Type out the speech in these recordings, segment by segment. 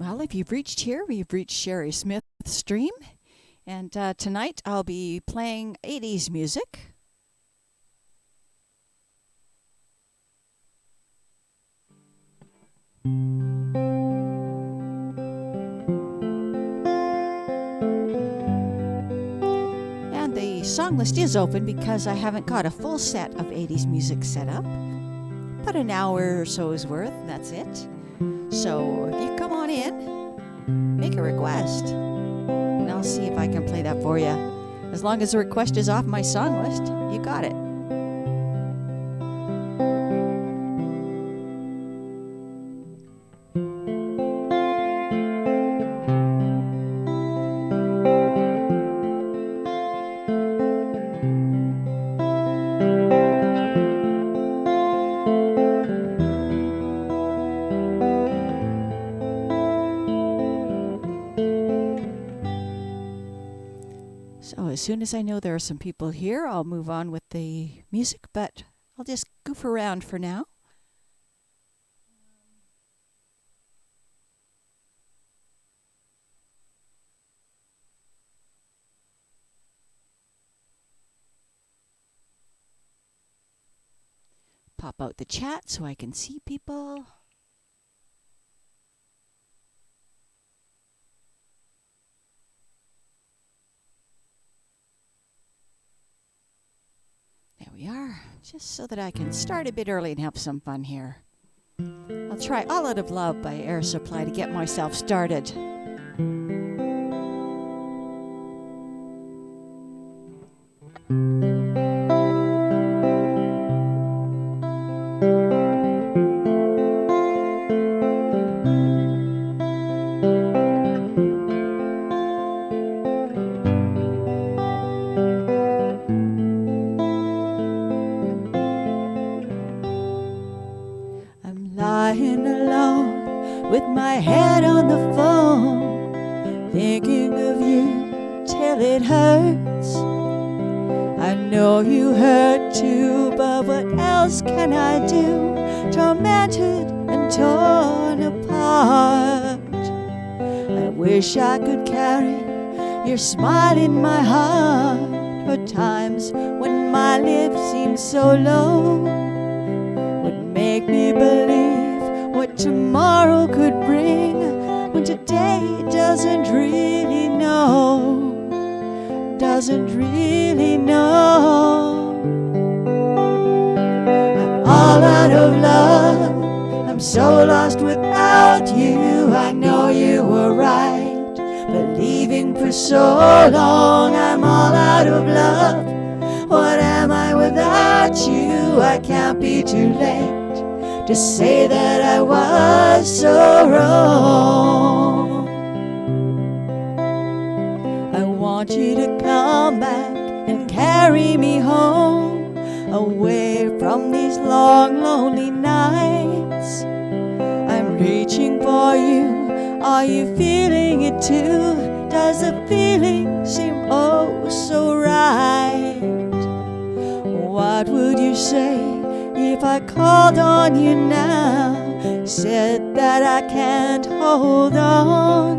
Well, if you've reached here, we've reached Sherry Smith's stream. And tonight I'll be playing 80s music. And the song list is open because I haven't got a full set of 80s music set up. But an hour or so's worth, that's it. So if you come on in, make a request, and I'll see if I can play that for you. As long as the request is off my song list, you got it. So as soon as I know there are some people here, I'll move on with the music, but I'll just goof around for now. Pop out the chat so I can see people. There we are, just so that I can start a bit early and have some fun here. I'll try All Out of Love by Air Supply to get myself started. Lying alone with my head on the phone, thinking of you till it hurts. I know you hurt too, but what else can I do? Tormented and torn apart. I wish I could carry your smile in my heart. For times when my lips seem so low, make me believe what tomorrow could bring, when today doesn't really know. I'm all out of love, I'm so lost without you. I know you were right, believing for so long. I'm all out of love, what am I without you? I can't be too late to say that I was so wrong. I want you to come back and carry me home, away from these long, lonely nights. I'm reaching for you, are you feeling it too? Does the feeling seem oh so right? What would you say if I called on you now, said that I can't hold on?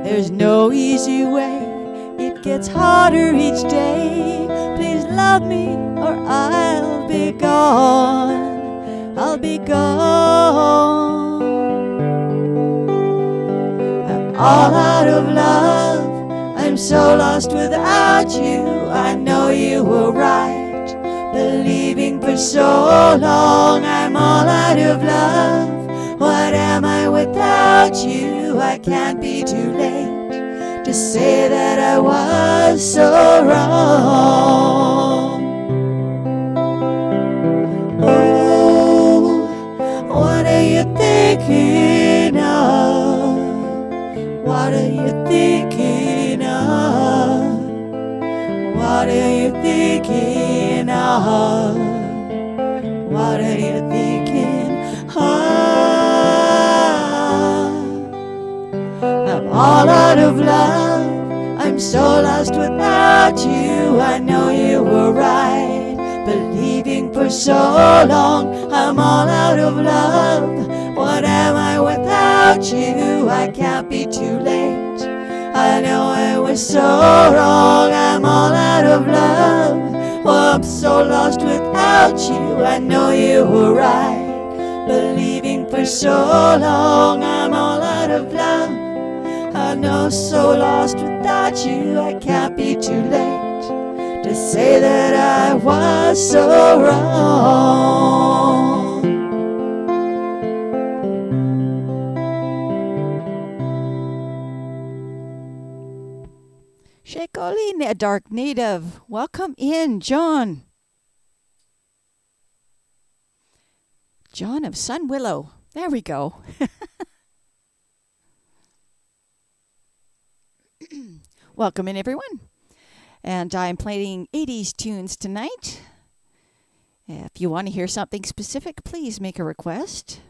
There's no easy way, it gets harder each day. Please love me or I'll be gone. I'm all out of love, I'm so lost without you. I know you were right, believing for so long. I'm all out of love, what am I without you? I can't be too late to say that I was so wrong. Oh, what are you thinking of? What are you thinking of? What are you thinking of? What are you thinking of? I'm all out of love, I'm so lost without you. I know you were right, believing for so long. I'm all out of love, what What am I without you? I can't be too late. I know I was so wrong, I'm all out of love. Oh, I'm so lost without you, I know you were right. Believing for so long, I'm all out of love. I know so lost without you, I can't be too late to say that I was so wrong. Shekolin, a dark native. Welcome in, John. John of Sun Willow. There we go. Welcome in, everyone. And I'm playing 80s tunes tonight. If you want to hear something specific, please make a request.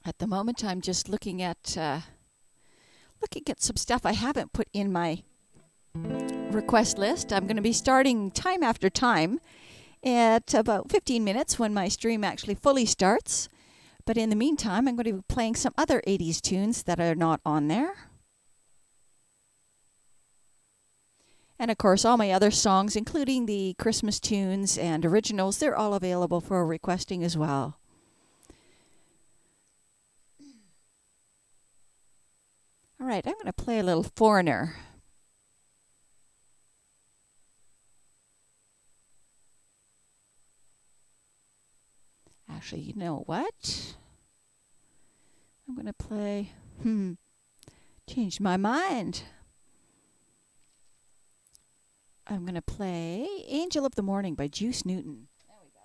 At the moment, I'm just looking at some stuff I haven't put in my request list. I'm going to be starting time after time at about 15 minutes when my stream actually fully starts. But in the meantime, I'm going to be playing some other 80s tunes that are not on there. And of course, all my other songs, including the Christmas tunes and originals, they're all available for requesting as well. All right, I'm going to play a little Foreigner. Actually, you know what? I'm going to play... changed my mind. I'm going to play Angel of the Morning by Juice Newton. There we go.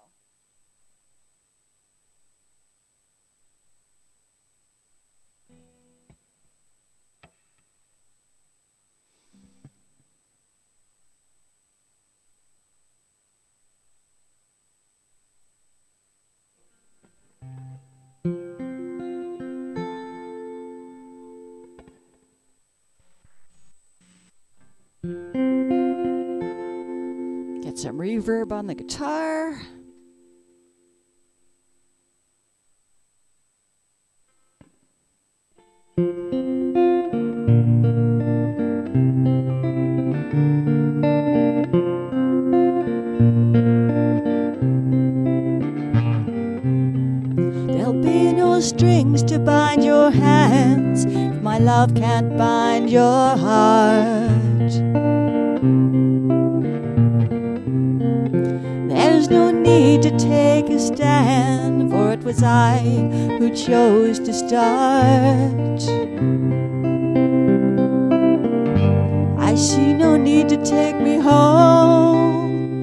Get some reverb on the guitar. There'll be no strings to bind your hands if my love can't bind your heart. There's no need to take a stand, for it was I who chose to start. I see no need to take me home.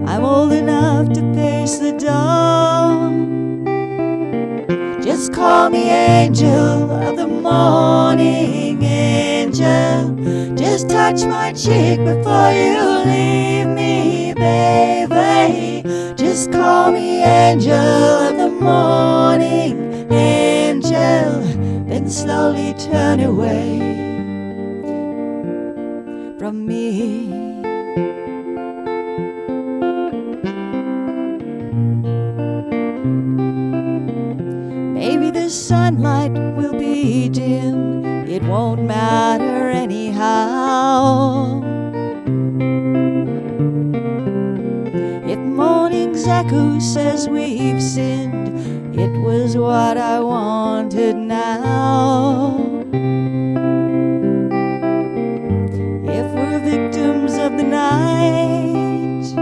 I'm old enough to face the dawn. Just call me angel of the morning, angel. Just touch my cheek before you leave me, baby. Just call me angel of the morning, angel. Then slowly turn away from me. Maybe the sunlight will be dim, it won't matter anyhow. If morning's echo says we've sinned, it was what I wanted now. If we're victims of the night,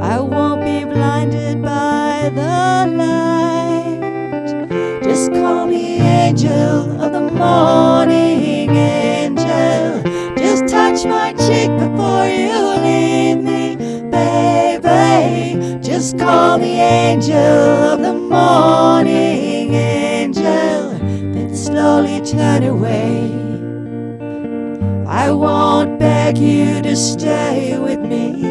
I won't be blinded by the light. Just call me angel of the morning, angel. Just touch my cheek before you leave me, baby. Just call me angel of the morning, angel. Then slowly turn away. I won't beg you to stay with me.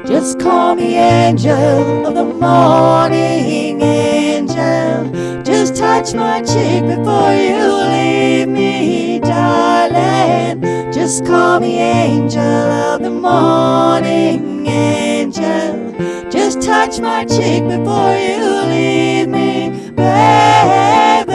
Just call me angel of the morning, angel. Just touch my cheek before you leave me, darling. Just call me angel of the morning, angel. Just touch my cheek before you leave me, baby.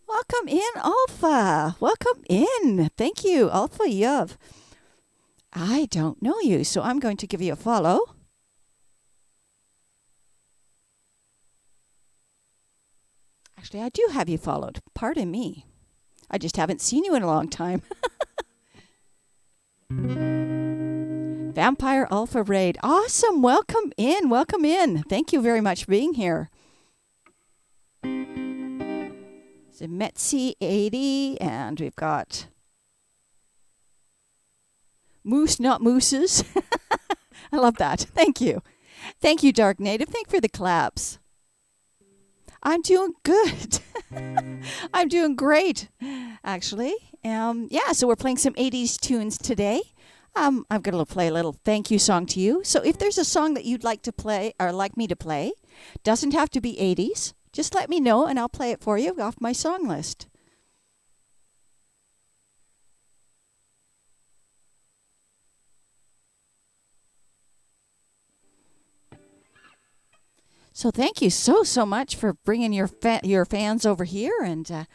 Welcome in, Alpha. Welcome in. Thank you, Alpha Yuv. I don't know you, so I'm going to give you a follow. Actually, I do have you followed. Pardon me. I just haven't seen you in a long time. Vampire Alpha Raid. Awesome. Welcome in. Welcome in. Thank you very much for being here. It's a Metzi 80, and we've got Moose Not Mooses. I love that. Thank you. Thank you, Dark Native. Thank you for the claps. I'm doing good. I'm doing great, actually. Yeah, so we're playing some 80s tunes today. I'm going to play a little thank you song to you. So if there's a song that you'd like to play or like me to play, doesn't have to be 80s. Just let me know and I'll play it for you off my song list. So thank you so much for bringing your fans over here. And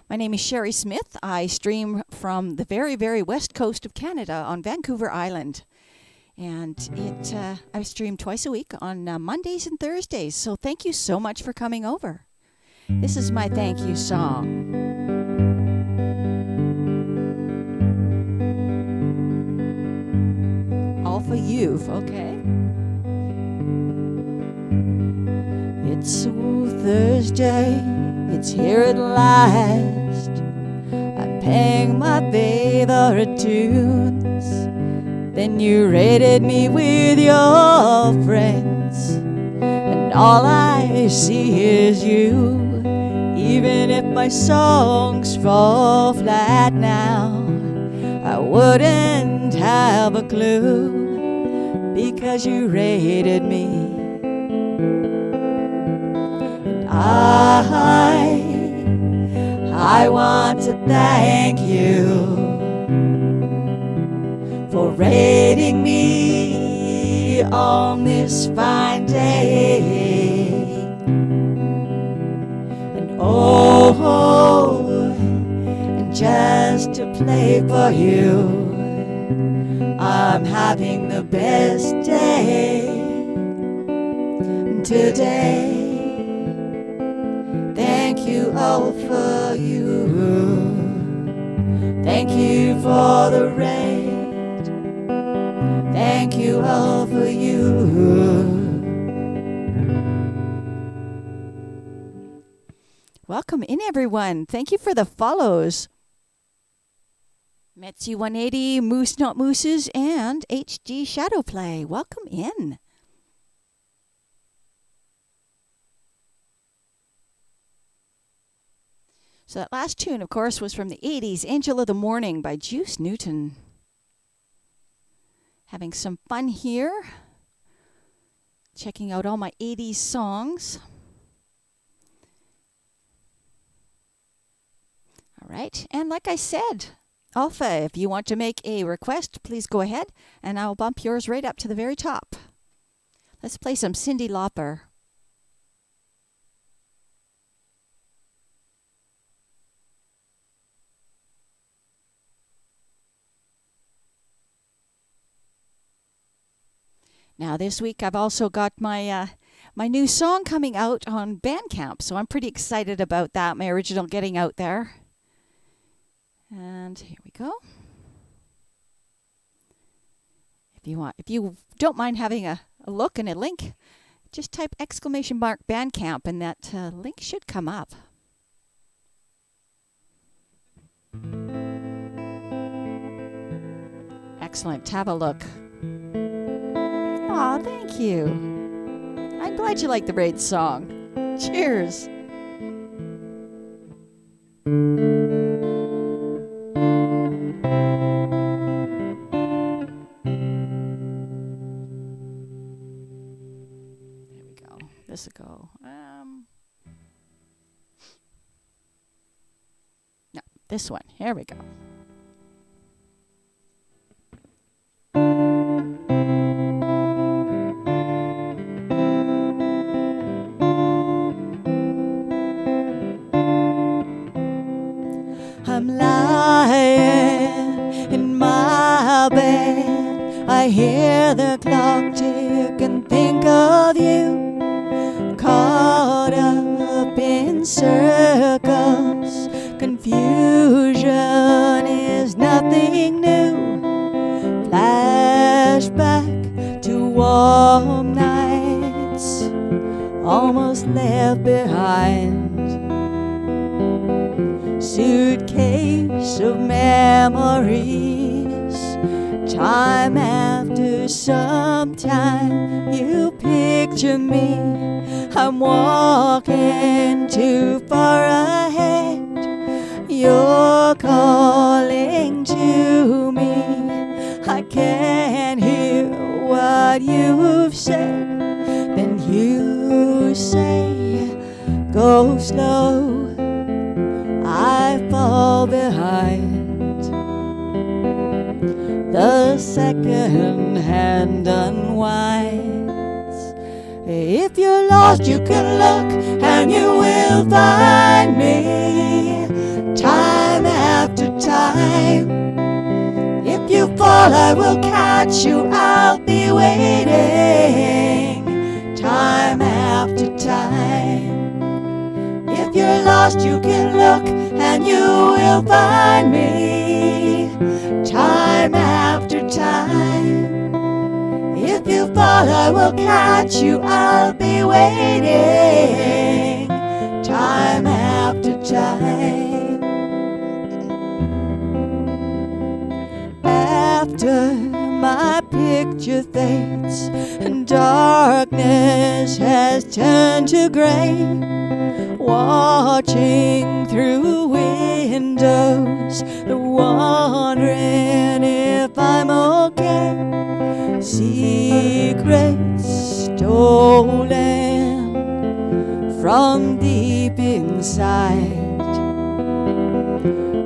my name is Sherry Smith. I stream from the very, very west coast of Canada on Vancouver Island. And I stream twice a week on Mondays and Thursdays. So thank you so much for coming over. This is my thank you song. All for you, okay? It's Thursday, it's here at last. I'm paying my favorite tunes. Then you raided me with your friends, and all I see is you. Even if my songs fall flat now, I wouldn't have a clue, because you raided me. I want to thank you for raiding me on this fine day. And and just to play for you, I'm having the best day today. Thank you all for you. Thank you for the rain. Thank you all for you. Welcome in, everyone. Thank you for the follows. Metzi 180, Moose Not Mooses, and HD Shadowplay. Welcome in. So that last tune, of course, was from the 80s, Angel of the Morning by Juice Newton. Having some fun here. Checking out all my 80s songs. All right, and like I said, Alpha, if you want to make a request, please go ahead, and I'll bump yours right up to the very top. Let's play some Cyndi Lauper. Now this week I've also got my my new song coming out on Bandcamp, so I'm pretty excited about that. My original getting out there. And here we go. If you don't mind having a look and a link, just type !Bandcamp and that link should come up. Excellent. Have a look. Aw, thank you. I'm glad you like the Raid song. Cheers. this go? No, this one. Here we go. I'm lying in my bed. I hear the clock tick and think of you. Caught up in circles. Confusion is nothing new. Flashback to warm nights almost left behind. Suitcase of memories. Time after some time, you picture me. I'm walking too far ahead. You're calling to me. I can't hear what you've said. Then you say, go slow. I fall behind. The second hand unwinds. If you're lost, you can look and you will find me. Time after time. If you fall, I will catch you. I'll be waiting. Time after time. If you're lost, you can look and you will find me. Time after time. If you fall, I will catch you. I'll be waiting. Time after time. After my picture fades and darkness has turned to gray, watching through windows, wondering if I'm okay. Secrets stolen from deep inside.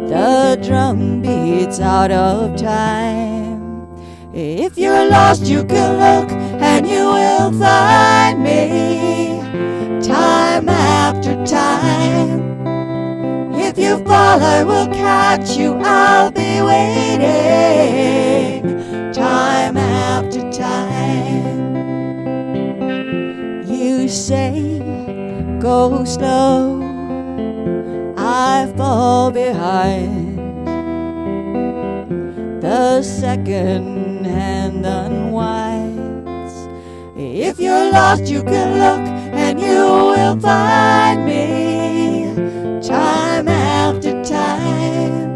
The drum beats out of time. If you're lost, you can look and you will find me. Time after time. If you fall, I will catch you. I'll be waiting. Time after time. You say, go slow. I fall behind. The second hand unwinds. If you're lost, you can look and you will find me. Time after time.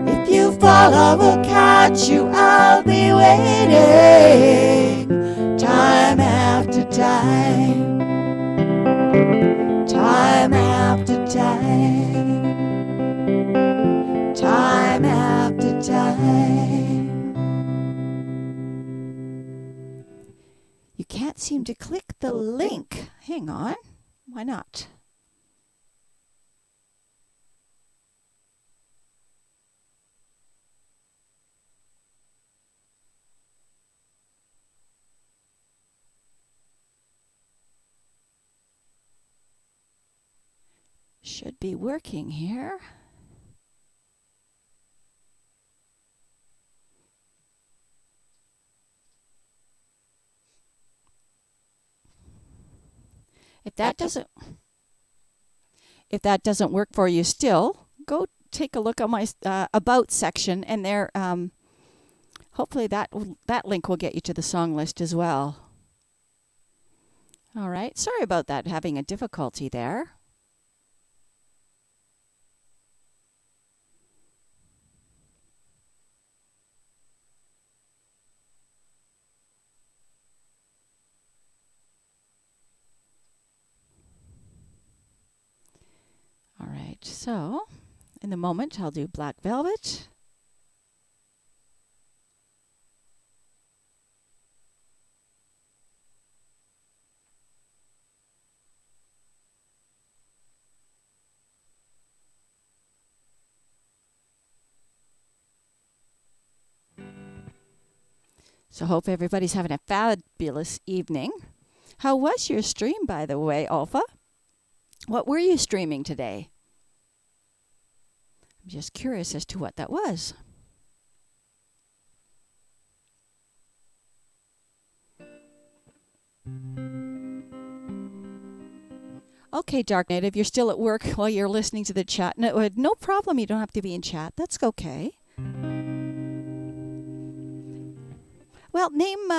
If you fall, I will catch you. I'll be waiting. Time after time. Time after time. Time after time. You can't seem to click the link. Hang on. Why not? Should be working here. If that doesn't work for you still, go take a look at my about section, and there hopefully that link will get you to the song list as well. All right. Sorry about that, having a difficulty there. All right, so in a moment I'll do Black Velvet. So hope everybody's having a fabulous evening. How was your stream, by the way, Alpha? What were you streaming today? I'm just curious as to what that was. Okay, Dark Native, you're still at work while you're listening to the chat. No problem, you don't have to be in chat. That's okay. Well, name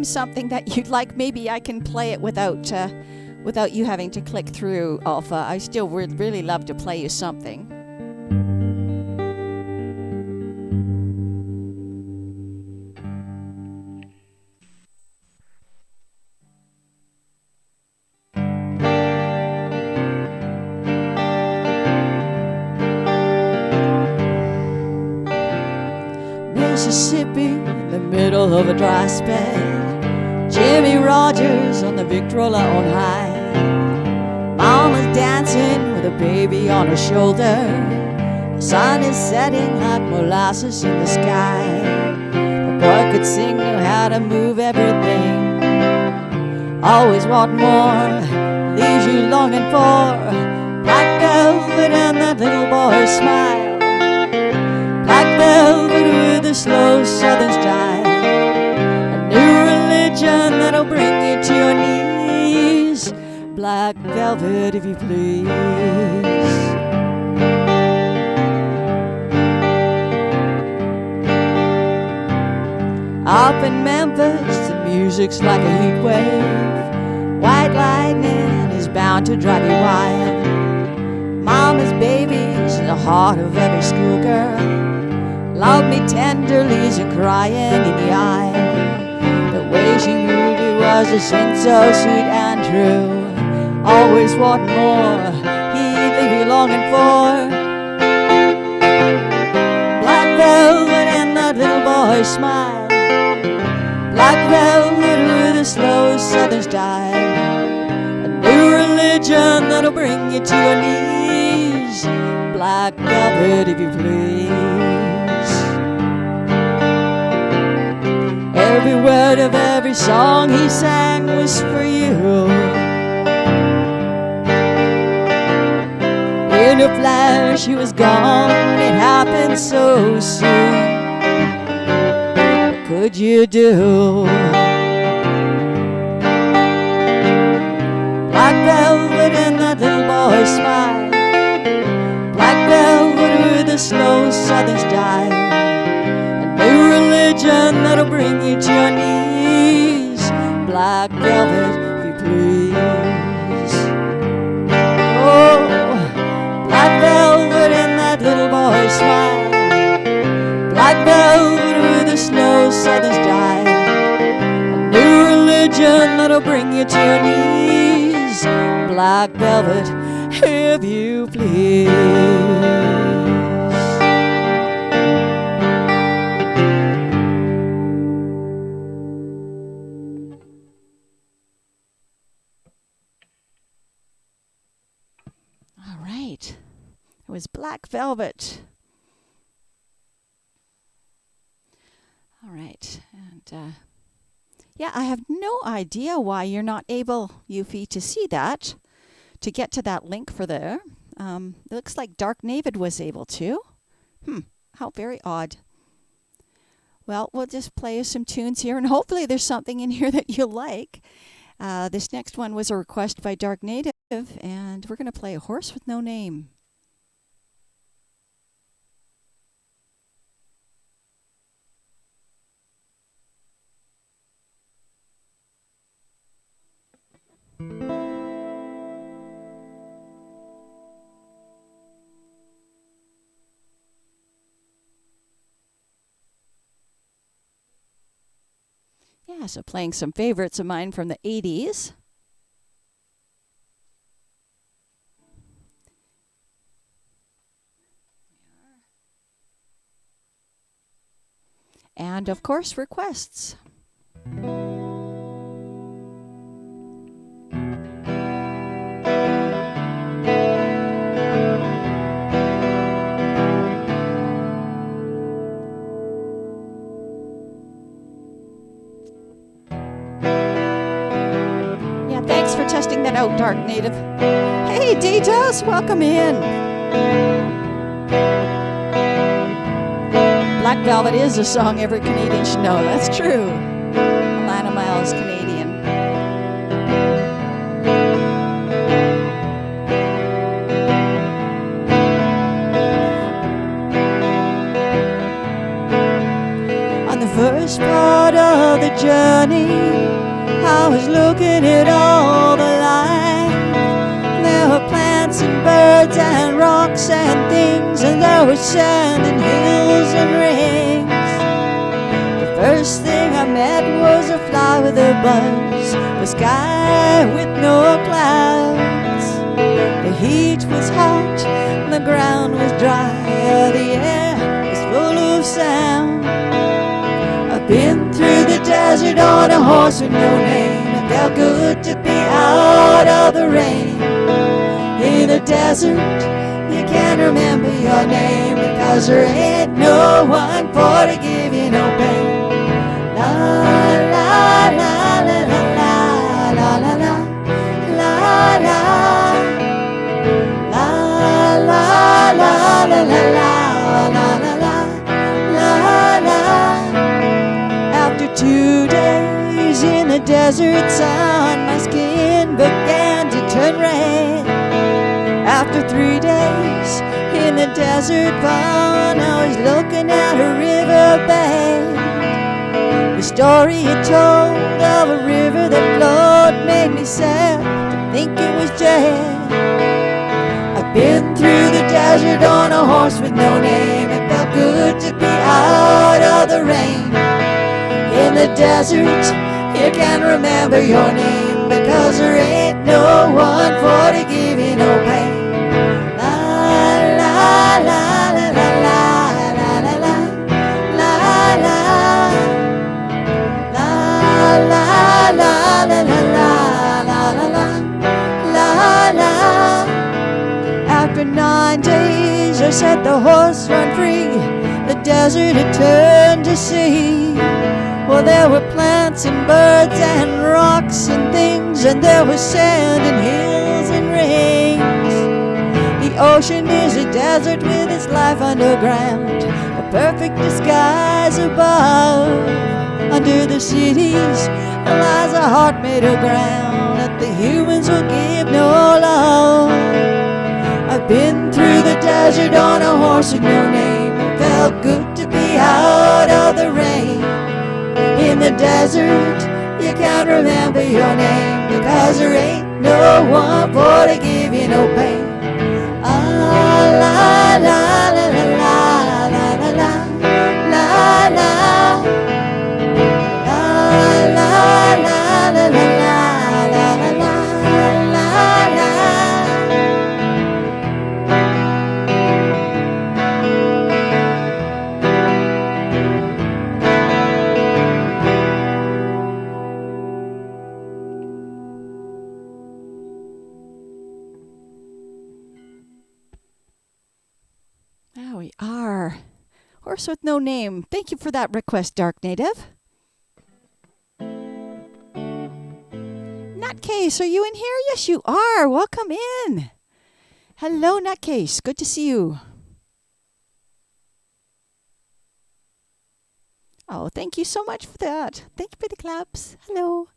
something that you'd like. Maybe I can play it without you having to click through, Alpha. I still would really love to play you something. Mississippi in the middle of a dry spell. Jimmy Rogers on the Victrola on high. Mama's dancing with a baby on her shoulder. The sun is setting like molasses in the sky. The boy could sing, knew how to move everything. Always want more, leaves you longing for. Black velvet and that little boy's smile. Black velvet with a slow southern style. A new religion that'll bring you to your knees. Black velvet, if you please. Up in Memphis, the music's like a heat wave. White lightning is bound to drive you wild. Mama's baby's in the heart of every schoolgirl. Loved me tenderly and crying in the eye. The way she moved, it was a sin so sweet and true. Always wanting more, he'd leave you longing for. Black velvet and that little boy's smile. Black velvet with a slow southern style. A new religion that'll bring you to your knees. Black velvet, if you please. Every word of every song he sang was for you. In a flash he was gone, it happened so soon. What could you do? Black velvet and that little boy's smile. Black velvet with a slow southern style. New religion that'll bring you to your knees. Black velvet, if you please. Oh, black velvet and that little boy's smile. Black velvet with a slow southern style. A new religion that'll bring you to your knees. Black velvet, if you please. It was Black Velvet. All right. And yeah, I have no idea why you're not able, Yuffie, to see that, to get to that link for there. It looks like Dark Navid was able to. How very odd. Well, we'll just play you some tunes here, and hopefully there's something in here that you like. This next one was a request by Dark Native, and we're going to play A Horse with No Name. Yeah, so playing some favorites of mine from the 80's. And, of course, requests. get out, Dark Native. Hey, Dejas, welcome in. Black Velvet is a song every Canadian should know. That's true. Alana Miles, Canadian. On the first part of the journey, I was looking at all the life. There were plants and birds and rocks and things, and there was sand and hills and rings. The first thing I met was a fly with a buzz, the sky with no clouds. The heat was hot, the ground was dry, the air was full of sound. I've been through the desert on a horse with no name. It felt good to be out of the rain. In the desert, you can't remember your name, because there ain't no one for to give you no pain. La la la la la la la la la la la la la la la la la la. After 2 days in the desert sun, my skin began to turn red. After 3 days in the desert fun, I was looking at a riverbed. The story it told of a river that flowed made me sad to think it was dead. I've been through the desert on a horse with no name. It felt good to be out of the rain. In the desert, you can't remember your name, because there ain't no one for to give you no pain. La la la la la la la la la la la la la la la la la. After 9 days, I set the horse run free. The desert had turned to sea. Well, there were plants and birds and rocks and things, and there was sand and hills and rings. The ocean is a desert with its life underground, a perfect disguise above. Under the cities lies a heart made of ground that the humans will give no love. I've been through the desert on a horse with no name. It felt good to be out of the rain. In the desert, you can't remember your name, because there ain't no one for to give you no pain. Ah, la la la la la la la la la la la la la la la la. There we are. Horse with no name. Thank you for that request, Dark Native. Nutcase, are you in here? Yes, you are. Welcome in. Hello, Nutcase. Good to see you. Oh, thank you so much for that. Thank you for the claps. Hello.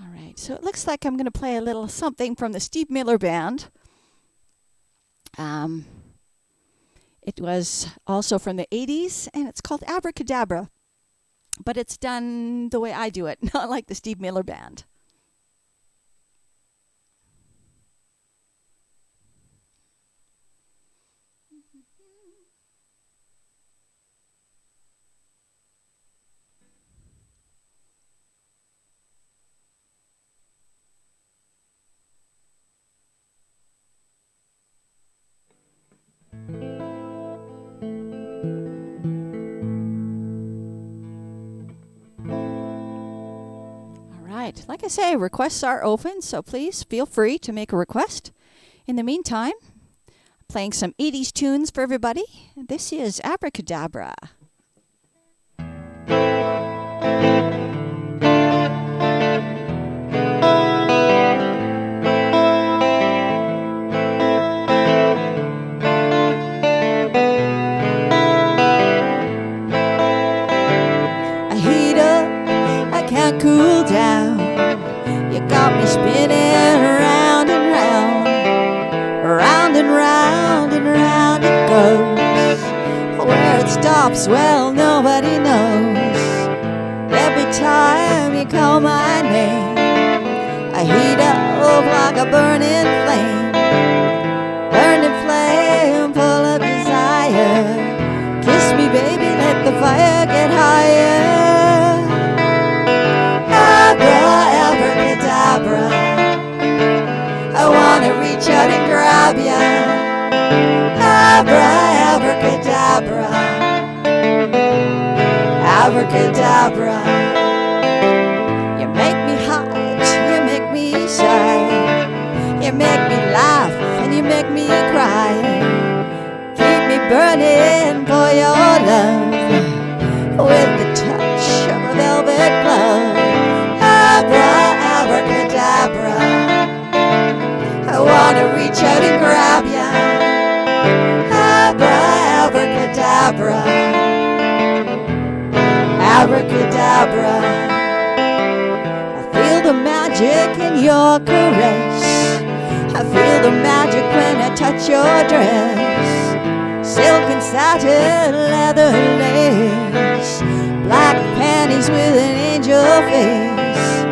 All right, so it looks like I'm going to play a little something from the Steve Miller Band. It was also from the 80's, and it's called Abracadabra. But it's done the way I do it, not like the Steve Miller Band. Like I say, requests are open, so please feel free to make a request. In the meantime, playing some 80s tunes for everybody. This is Abracadabra. I heat up, I can't cool down. You got me spinning round and round. Round and round and round it goes. Where it stops, well, nobody knows. Every time you call my name, I heat up like a burning flame. Burning flame full of desire. Kiss me, baby, let the fire get higher. Abracadabra, I wanna reach out and grab ya. Abracadabra, abracadabra. You make me hot, you make me shy. You make me laugh and you make me cry. Keep me burning for your love with the touch of a velvet glove. Abracadabra, I wanna reach out and grab ya. Abracadabra, abracadabra. I feel the magic in your caress. I feel the magic when I touch your dress. Silk and satin, leather lace, black panties with an angel face.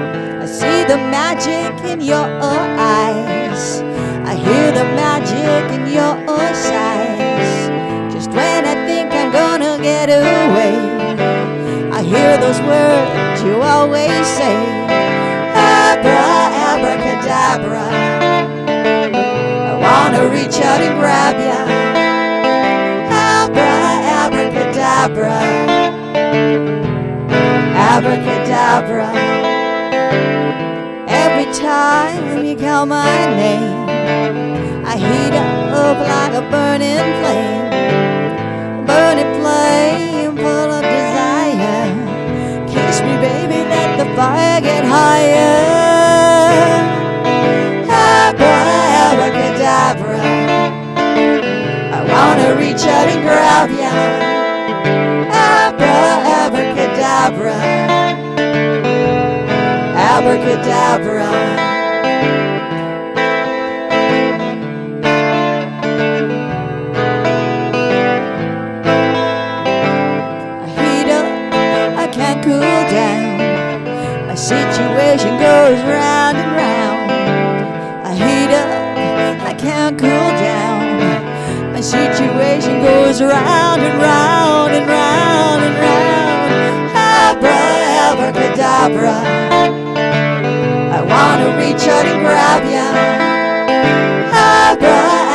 I see the magic in your eyes. I hear the magic in your sighs. Just when I think I'm gonna get away, I hear those words you always say. Abracadabra, I wanna reach out and grab ya. Abracadabra, abracadabra. Every time you call my name, I heat up like a burning flame. Burning flame full of desire. Kiss me, baby, let the fire get higher. Abracadabra, I wanna reach out and grab ya. Abracadabra, abracadabra. I heat up, I can't cool down. My situation goes round and round. I heat up, I can't cool down. My situation goes round and round and round and round. Abracadabra, I wanna reach out and grab ya.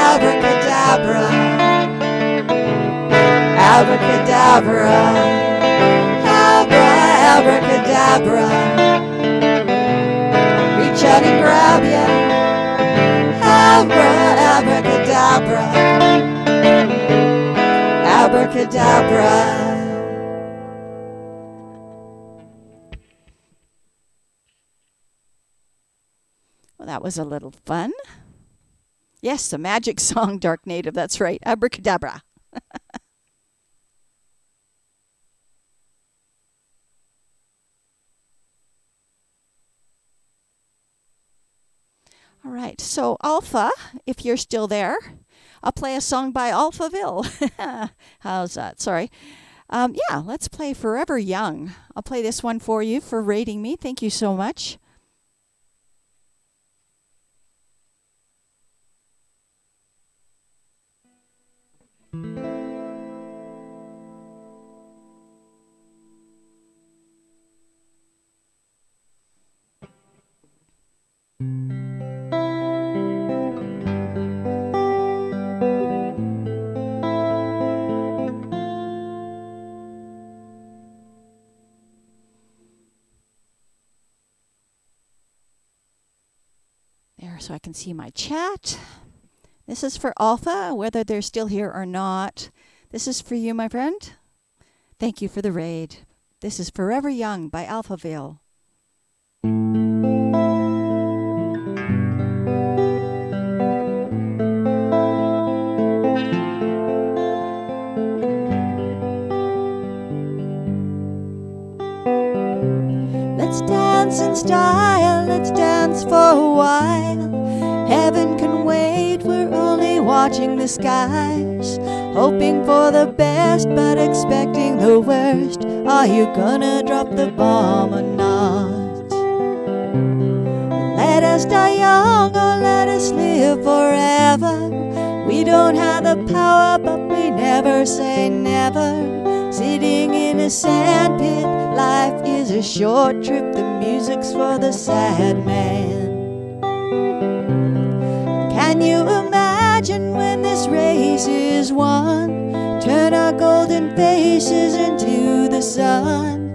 Abracadabra, abracadabra, abracadabra. Reach out and grab ya. Abracadabra, abracadabra. Well, that was a little fun. Yes, the magic song, Dark Native. That's right. Abracadabra. All right. So, Alpha, if you're still there, I'll play a song by Alphaville. How's that? Sorry. Yeah, let's play Forever Young. I'll play this one for you for rating me. Thank you so much. There, so I can see my chat. This is for Alpha, whether they're still here or not. This is for you, my friend. Thank you for the raid. This is Forever Young by Alphaville. Let's dance in style, let's dance for a while. Heaven can wait, we're only watching the skies. Hoping for the best, but expecting the worst. Are you gonna drop the bomb or not? Let us die young or let us live forever. We don't have the power, but we never say never. Sitting in a sandpit, life is a short trip. The music's for the sad man. Can you imagine when this race is won? Turn our golden faces into the sun.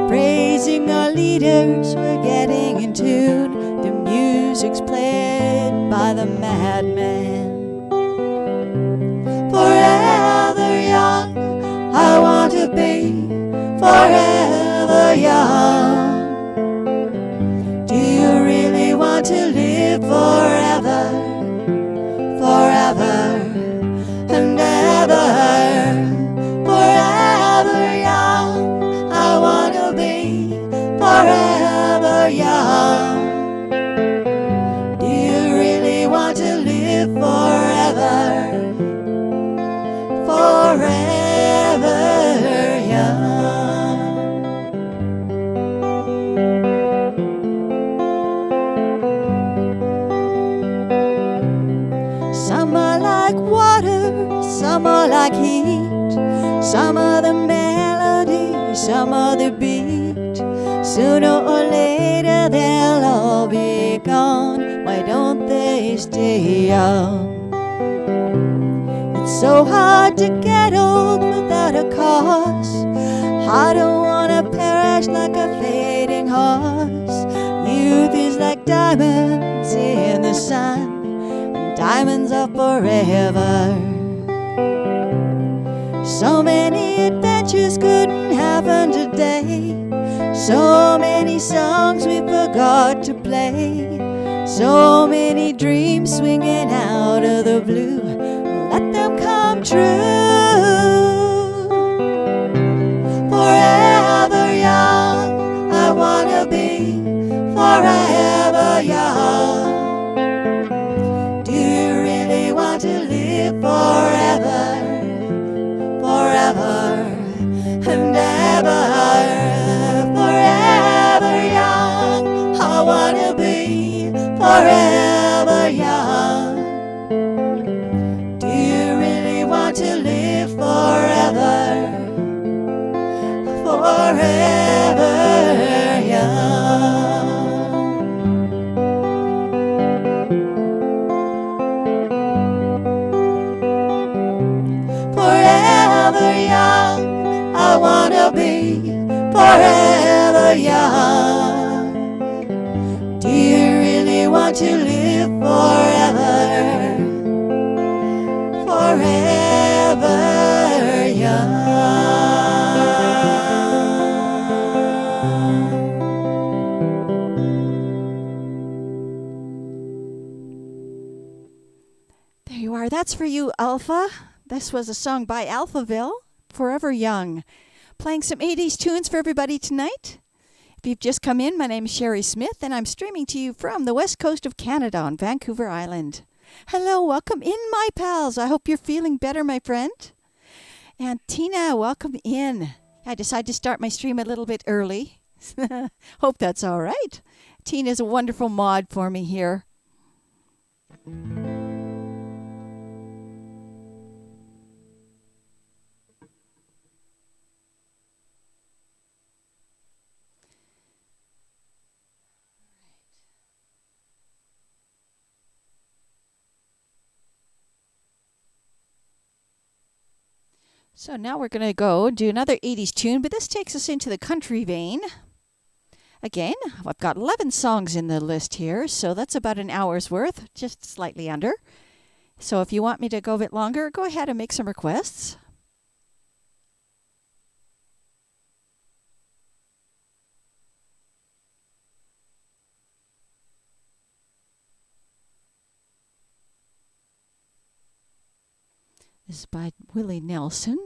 Praising our leaders, we're getting in tune. The music's played by the madman. Forever young, I want to be forever young. Do you really want to live forever? Forever and ever. Forever young, I want to be forever young. Do you really want to live forever? Forever young. Some are like water, some are like heat. Some are the melody, some are the beat. Sooner or later they'll all be gone. Why don't they stay young? It's so hard to get old without a cause. I don't wanna perish like a fading horse. Youth is like diamonds in the sun, and diamonds are forever. So many adventures couldn't happen today. So many songs we forgot to play. So many dreams swinging out of the blue. Let them come true. Forever young, I wanna be forever young. Do you really want to live forever? Forever and ever. Forever young, I wanna be forever young. Do you really want to live forever? Forever young. Forever young, I wanna be forever young. Do you really want to live forever? Forever young. There you are. That's for you, Alpha. This was a song by Alphaville, Forever Young. Playing some 80s tunes for everybody tonight. If you've just come in, my name is Sherry Smith, and I'm streaming to you from the west coast of Canada on Vancouver Island. Hello, welcome in, my pals. I hope you're feeling better, my friend. And Tina, welcome in. I decided to start my stream a little bit early. Hope that's all right. Tina's a wonderful mod for me here. So now we're going to go do another 80s tune, but this takes us into the country vein. Again, I've got 11 songs in the list here, so that's about an hour's worth, just slightly under. So if you want me to go a bit longer, go ahead and make some requests. This is by Willie Nelson.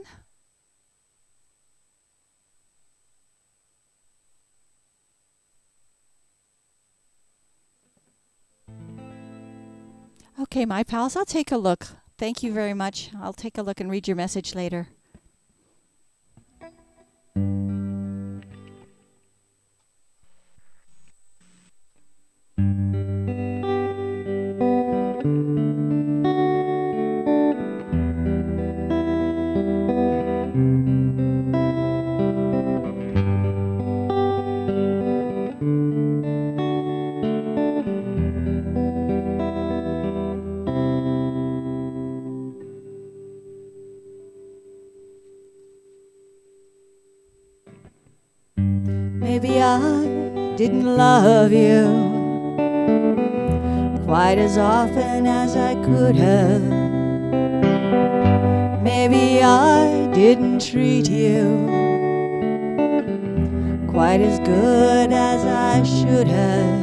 Okay, my pals, I'll take a look. Thank you very much. I'll take a look and read your message later. Maybe I didn't love you quite as often as I could have. Maybe I didn't treat you quite as good as I should have.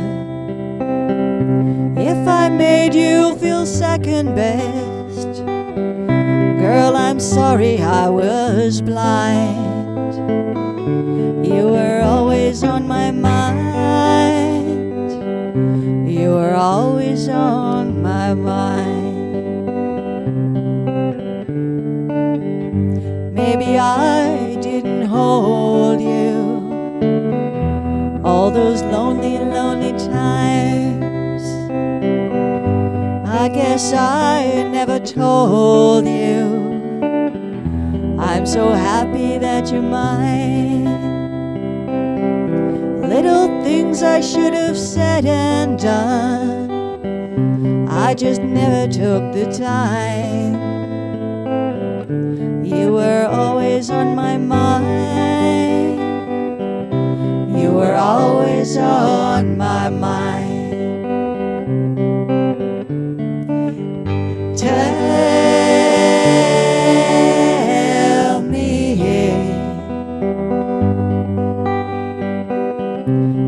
If I made you feel second best, girl, I'm sorry I was blind. You were always on my mind. You were always on my mind. Maybe I didn't hold you all those lonely, lonely times. I guess I never told you I'm so happy that you're mine. Little things I should have said and done, I just never took the time. You were always on my mind. You were always on my mind.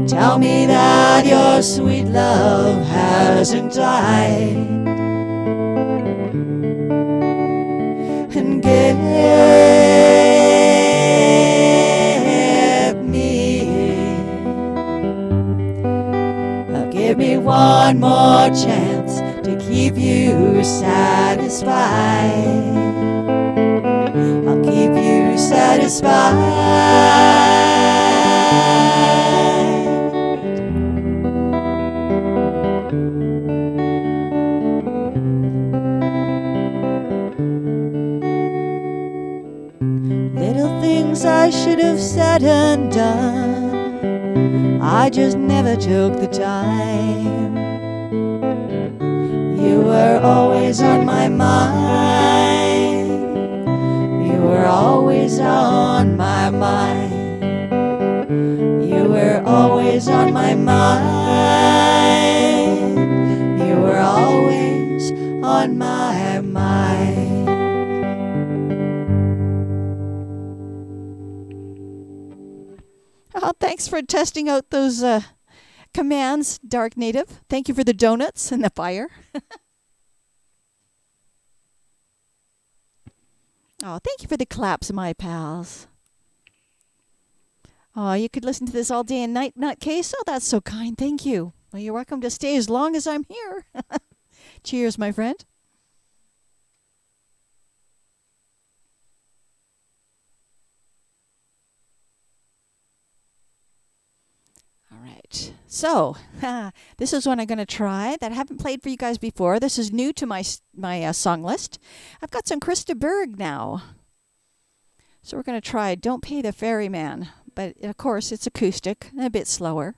Tell me that your sweet love hasn't died, and give me one more chance to keep you satisfied. I'll keep you satisfied. Little things I should have said and done, I just never took the time. You were always on my mind. You were always on my mind. You were always on my mind. You were always on my mind. Oh, thanks for testing out those commands, Dark Native. Thank you for the donuts and the fire. Oh, thank you for the claps, my pals. Oh, you could listen to this all day and night, Nutcase. Oh, that's so kind. Thank you. Well, you're welcome to stay as long as I'm here. Cheers, my friend. All right. So, this is one I'm going to try that I haven't played for you guys before. This is new to my song list. I've got some Krista Berg now. So we're going to try Don't Pay the Ferryman. But, of course, it's acoustic and a bit slower.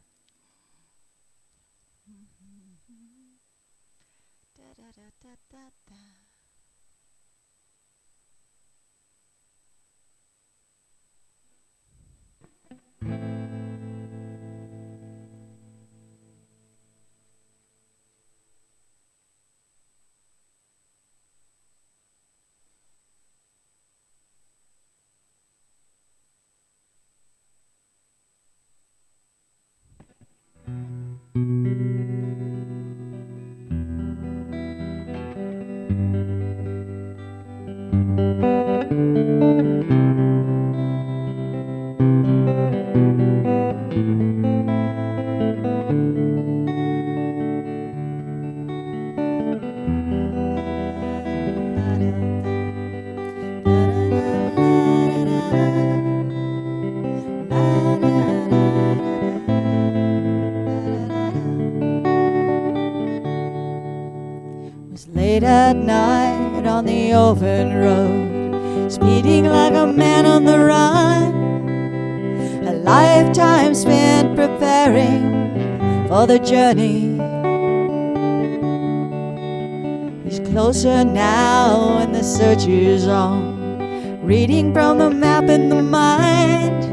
late at night on the open road, speeding like a man on the run. A lifetime spent preparing for the journey. He's closer now and the search is on, reading from the map in the mind.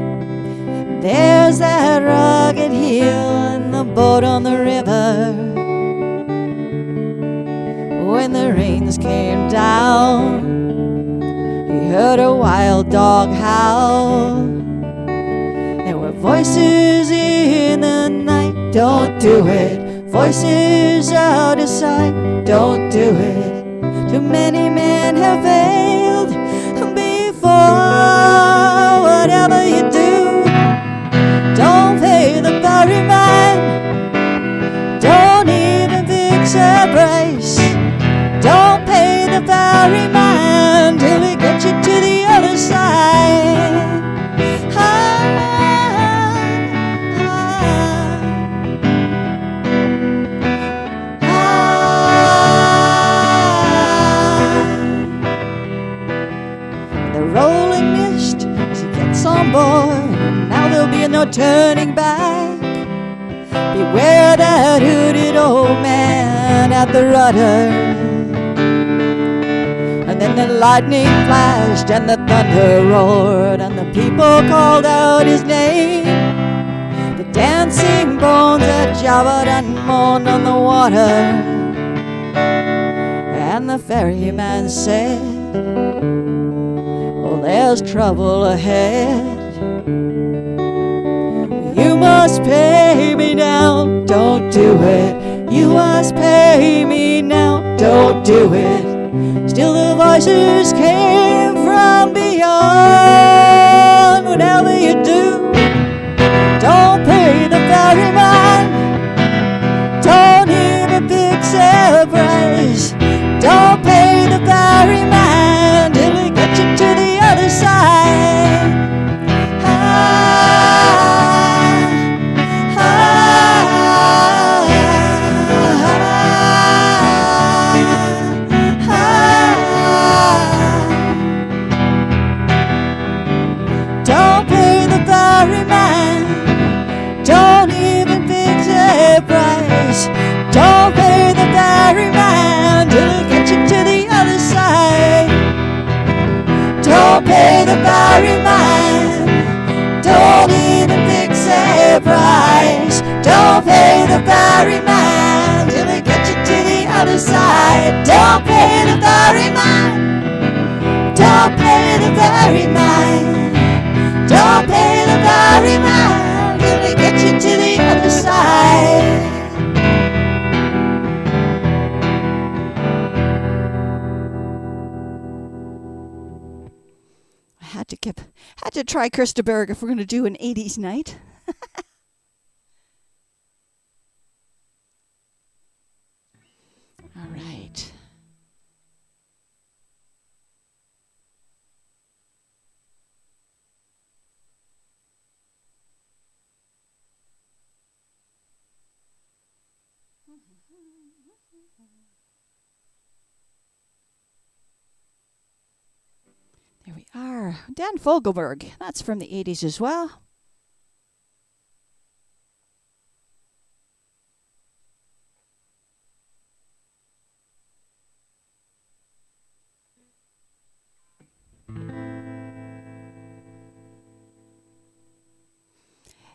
There's that rugged hill and the boat on the river. When the rains came down, he heard a wild dog howl. There were voices in the night, don't do it. Voices out of sight, don't do it. Too many men have failed before. Whatever you do, don't pay the ferryman. Don't even fix a price. Don't pay the ferryman till he gets you to the other side. The rolling mist as he gets on board, now there'll be no turning back. Beware that hooded old man at the rudder. And then the lightning flashed and the thunder roared, and the people called out his name. The dancing bones that jabbered and moaned on the water. And the ferryman said, oh, there's trouble ahead. You must pay me now, don't do it. You must pay me now, don't do it. Still the voices came from beyond. Whatever you do, don't pay the ferryman. Don't even fix a price. Don't pay the ferryman till he gets you to the other side. Don't pay the ferryman. Don't even fix a price. Don't pay the ferryman till he gets you to the other side. Don't pay the ferryman. Don't even fix a price. Don't pay the ferryman till he gets you to the other side. Don't pay the ferryman. Don't pay the ferryman. Don't pay the ferryman till he gets you to the other side. Had to try Kirsteberg if we're going to do an 80s night. All right. There we are. Dan Fogelberg. That's from the 80s as well.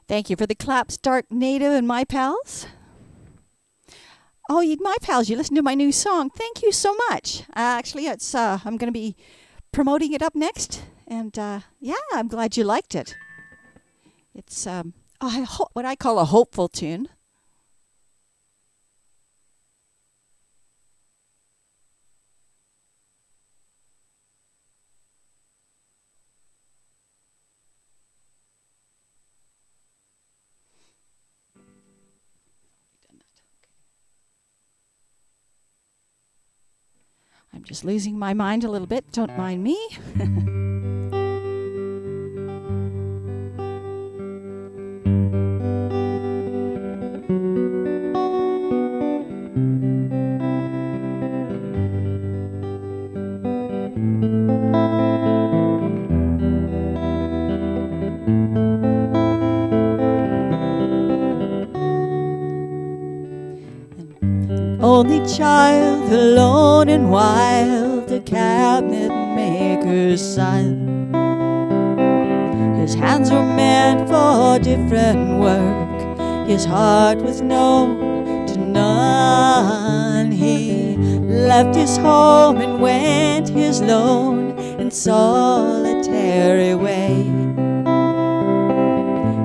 Thank you for the claps, Dark Native and My Pals. Oh, My Pals, you listened to my new song. Thank you so much. Actually, it's I'm going to be promoting it up next. And yeah, I'm glad you liked it. It's what I call a hopeful tune. I'm just losing my mind a little bit. Don't mind me. Only child, alone and wild, a cabinet maker's son. His hands were meant for different work, his heart was known to none. He left his home and went his lone and solitary way.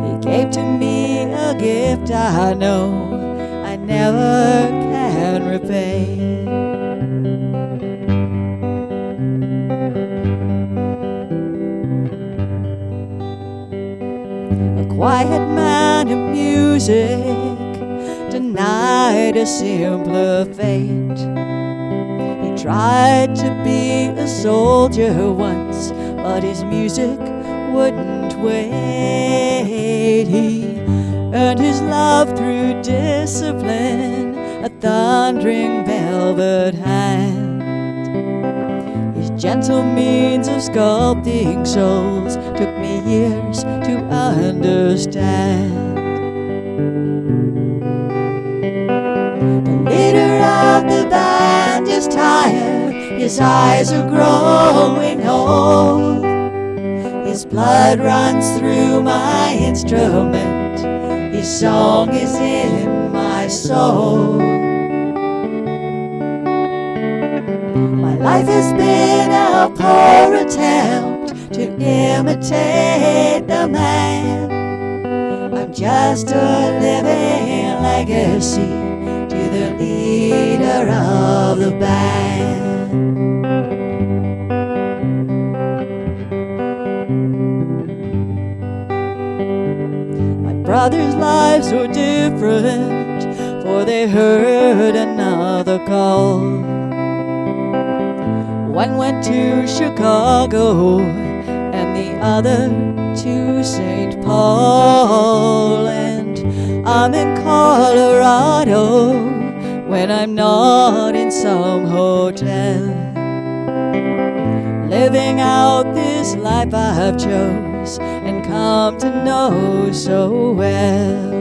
He gave to me a gift I know I never can repay. A quiet man of music, denied a simpler fate. He tried to be a soldier once, but his music wouldn't wait. He earned his love through discipline, a thundering velvet hand. His gentle means of sculpting souls took me years to understand. The leader of the band is tired, his eyes are growing old. His blood runs through my instrument, his song is in my soul. My life has been a poor attempt to imitate the man. I'm just a living legacy to the leader of the band. My brothers' lives were different, for they heard another call. One went to Chicago and the other to St. Paul. And I'm in Colorado when I'm not in some hotel, living out this life I've chose and come to know so well.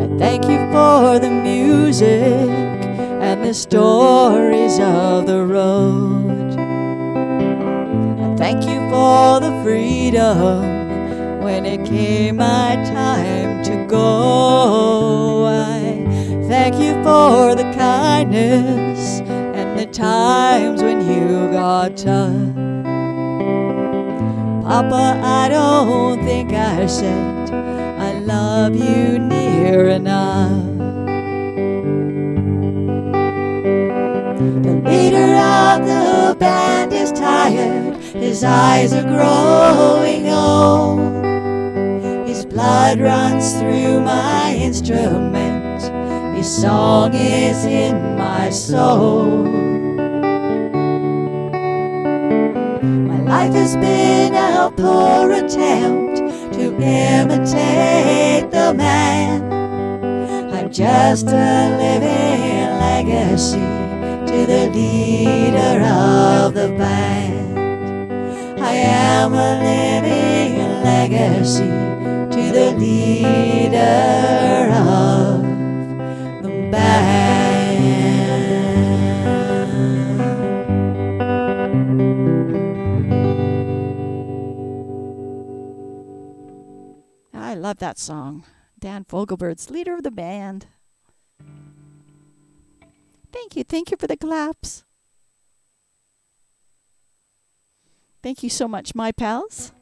I thank you for the music and the stories of the road. I thank you for the freedom when it came my time to go. I thank you for the kindness and the times when you got tough. Papa, I don't think I said I love you near enough. The leader of the band is tired, his eyes are growing old. His blood runs through my instrument, his song is in my soul. My life has been a poor attempt to imitate the man. I'm just a living legacy to the leader of the band. I am a living legacy to the leader of the band. I love that song. Dan Fogelberg's leader of the band. Thank you for the claps. Thank you so much, my pals.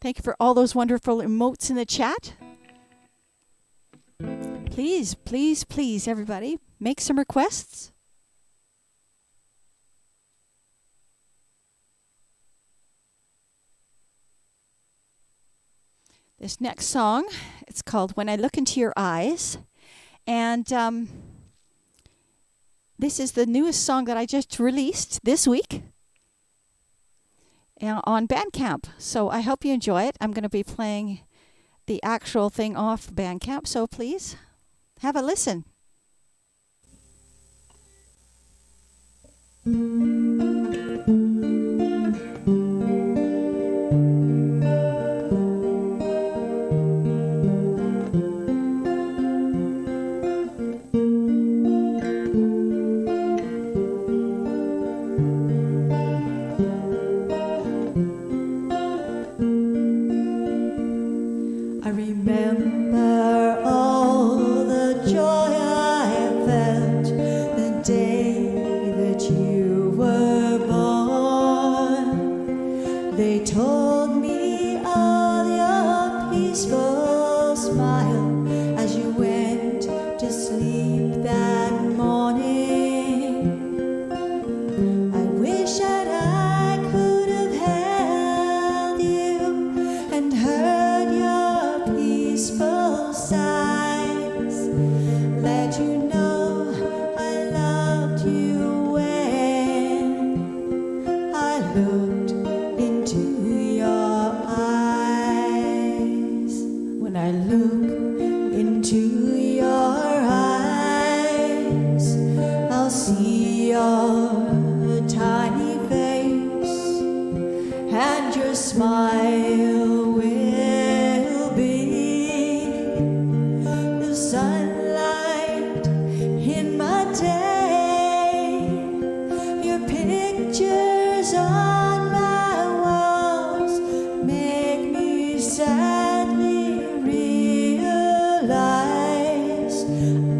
Thank you for all those wonderful emotes in the chat. Please, please, please, everybody, make some requests. This next song, it's called When I Look Into Your Eyes. And this is the newest song that I just released this week on Bandcamp. So I hope you enjoy it. I'm going to be playing the actual thing off Bandcamp, so please have a listen.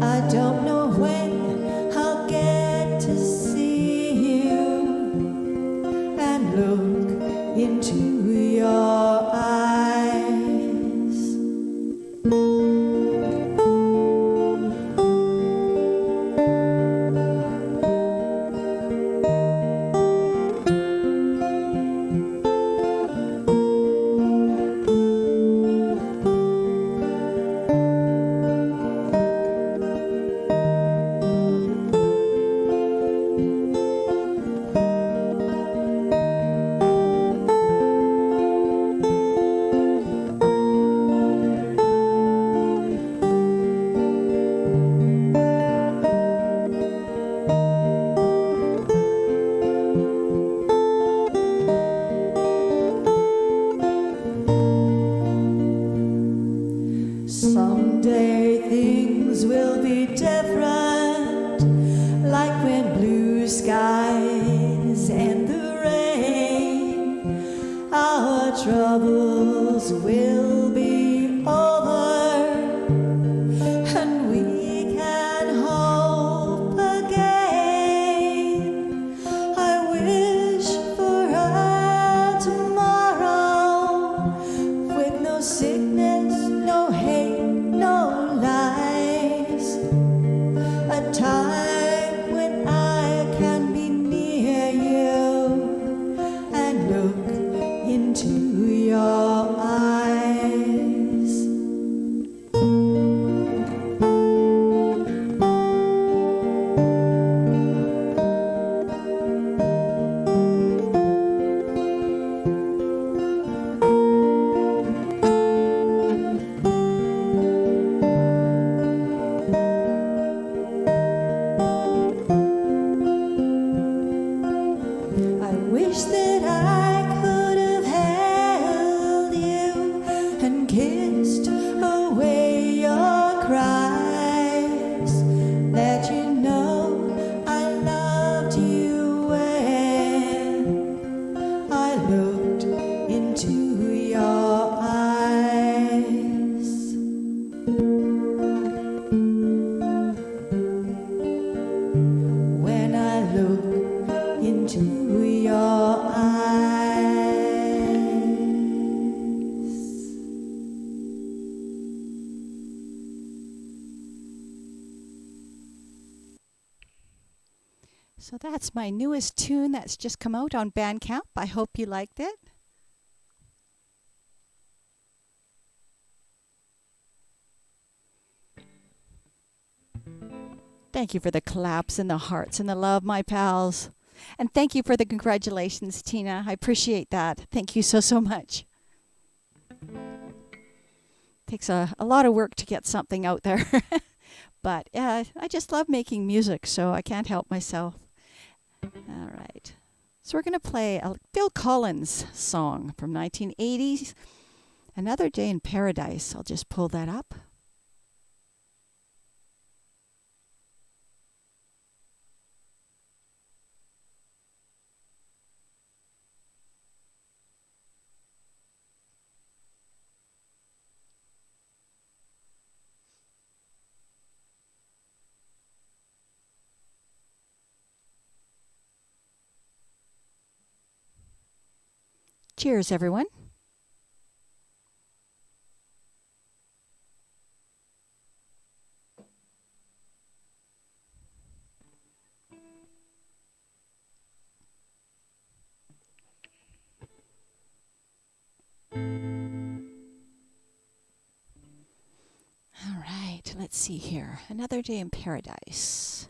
I don't know when I'll get to see you and look into your eyes. Someday things will be different, like when blue skies and the rain. Our troubles will be over, and we can hope again. I wish for a tomorrow with no sickness, no hate, no lies. A time when I can be near you and look into your eyes. I wish that I could have held you and kissed away your cries. Let you know I loved you when I looked into your eyes. When I look into your eyes. So that's my newest tune that's just come out on Bandcamp. I hope you liked it. Thank you for the claps and the hearts and the love, my pals. And thank you for the congratulations, Tina. I appreciate that. Thank you so, so much. Takes a lot of work to get something out there. But I just love making music, so I can't help myself. All right. So we're going to play a Phil Collins song from 1980s, Another Day in Paradise. I'll just pull that up. Cheers, everyone. All right, let's see here. Another Day in Paradise.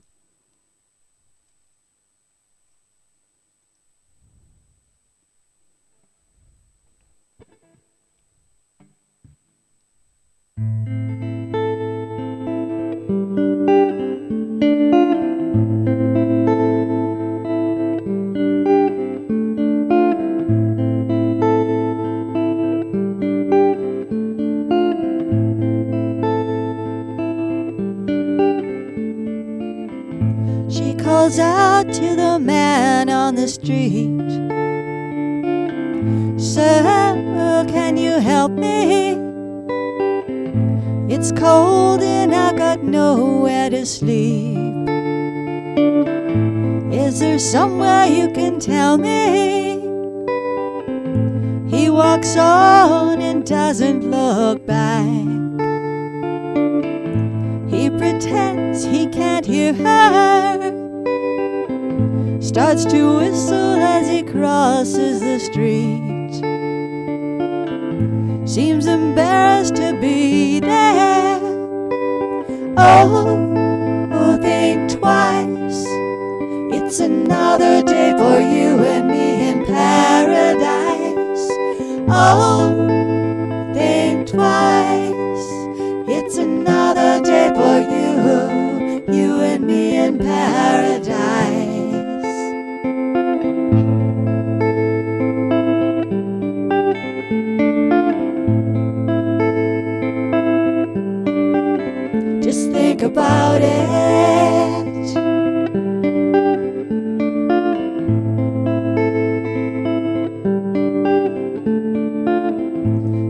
She calls out to the man on the street, "Sir, can you help me? It's cold and I've got nowhere to sleep. Is there somewhere you can tell me? He walks on and doesn't look back. He pretends he can't hear her, starts to whistle as he crosses the street. Seems embarrassed to be there. Oh, think twice. It's another day for you and me in paradise. Oh, think twice. It's another day for you and me in paradise. Just think about it.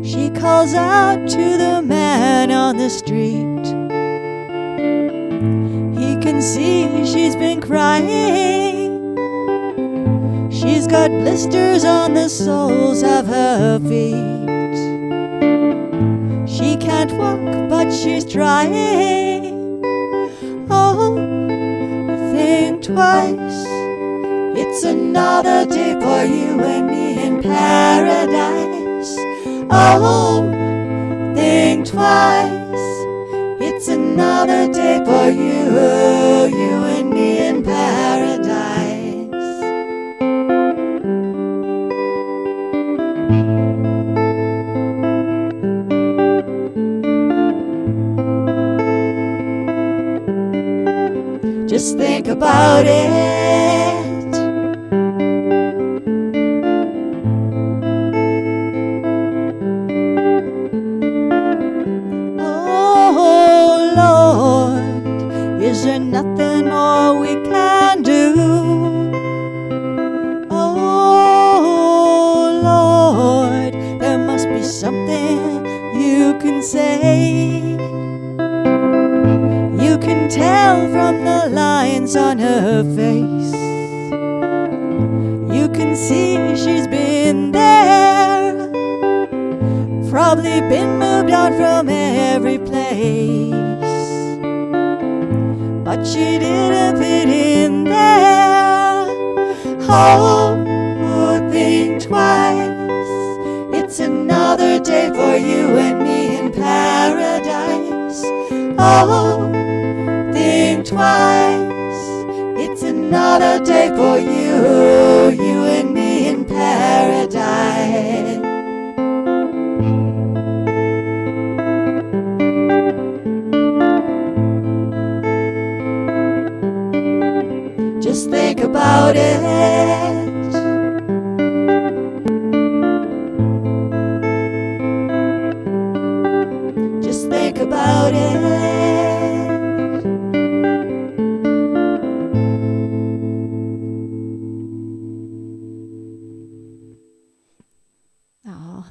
She calls out to the man on the street. He can see she's been crying. She's got blisters on the soles of her feet. She can't walk, but she's trying. Oh, think twice. It's another day for you and me in paradise. Oh, think twice. It's another day for you and me in paradise. Just think about it. Oh Lord, is there nothing more we can do? Oh Lord, there must be something you can say. You can tell from the lines on her face. You can see she's been there, probably been moved out from every place, but she didn't fit in there. Oh, think twice. It's another day for you and me in paradise. Oh, think twice. It's another day for you and me in paradise. Just think about it. Just think about it.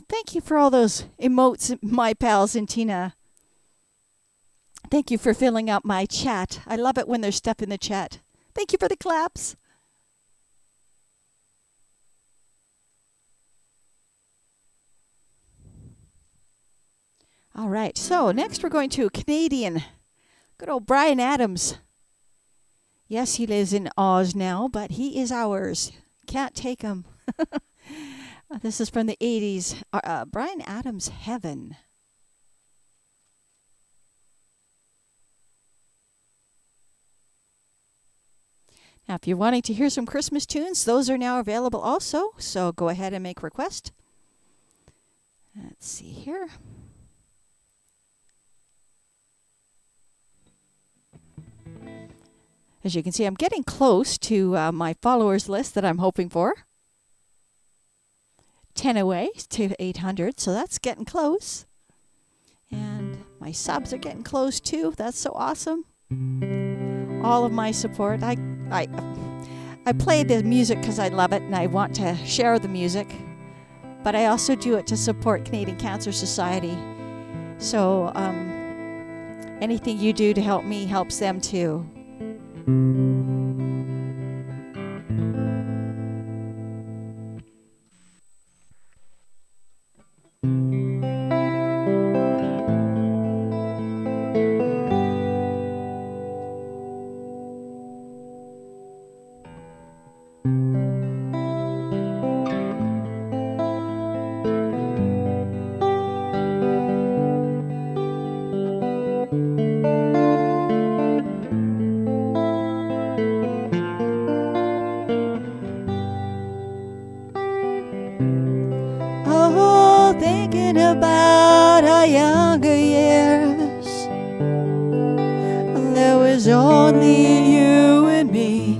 Thank you for all those emotes, my pals and Tina. Thank you for filling out my chat. I love it when there's stuff in the chat. Thank you for the claps. All right, so next we're going to Canadian. Good old Bryan Adams. Yes, he lives in Oz now, but he is ours. Can't take him. This is from the 80's. Bryan Adams' Heaven. Now, if you're wanting to hear some Christmas tunes, those are now available also. So go ahead and make request. Let's see here. As you can see, I'm getting close to my followers list that I'm hoping for. 10 away to 800, so that's getting close. And my subs are getting close too. That's so awesome. All of my support. I play the music because I love it and I want to share the music, but I also do it to support Canadian Cancer Society. So Anything you do to help me helps them too. Oh, thinking about our younger years, there was only you and me.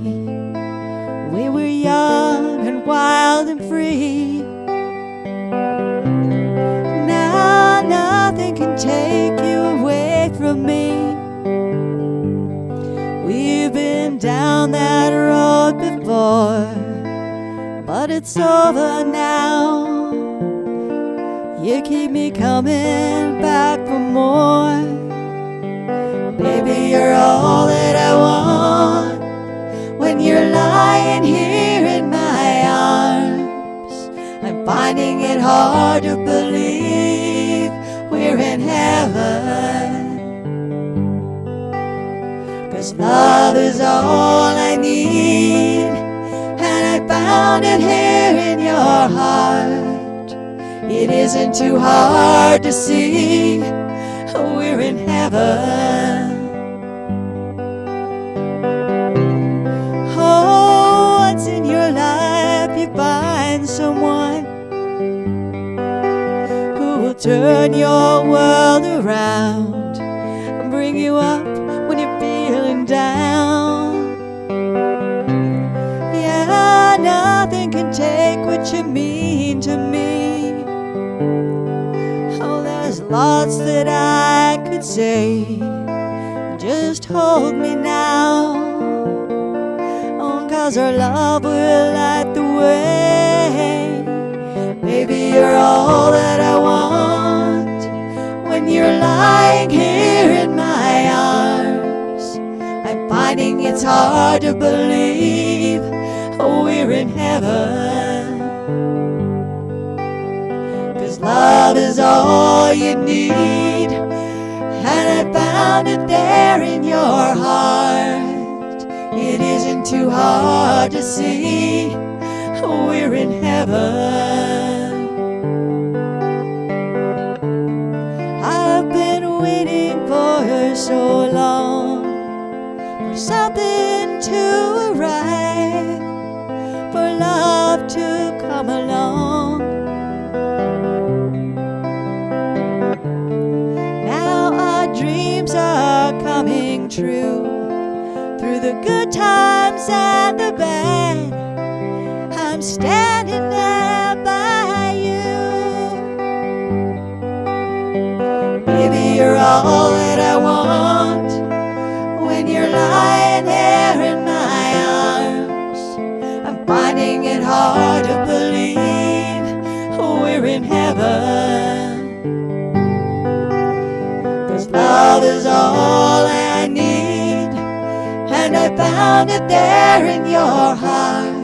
We were young and wild and free. Now nothing can take you away from me. We've been down that road before, but it's over now. You keep me coming back for more. Baby, you're all that I want. When you're lying here in my arms, I'm finding it hard to believe we're in heaven. 'Cause love is all I need, and I found it here in your heart. It isn't too hard to see we're in heaven. Oh, once in your life you find someone who will turn your world around and bring you up when you're feeling down. Yeah, nothing can take what you mean to me. Oh, there's lots that I could say. Just hold me now. Oh, 'cause our love will light the way. Baby, you're all that I want. When you're lying here in my arms, I'm finding it's hard to believe we're in heaven. 'Cause love is all you need, and I found it there in your heart. It isn't too hard to see we're in heaven. I've been waiting for so long, for something to arrive, for love to come along. Now our dreams are coming true, through the good times and the bad. I'm standing there by you. Baby, you're all that I want. When you're lying there in my arms, I'm finding it hard to believe we're in heaven. 'Cause love is all I need, and I found it there in your heart.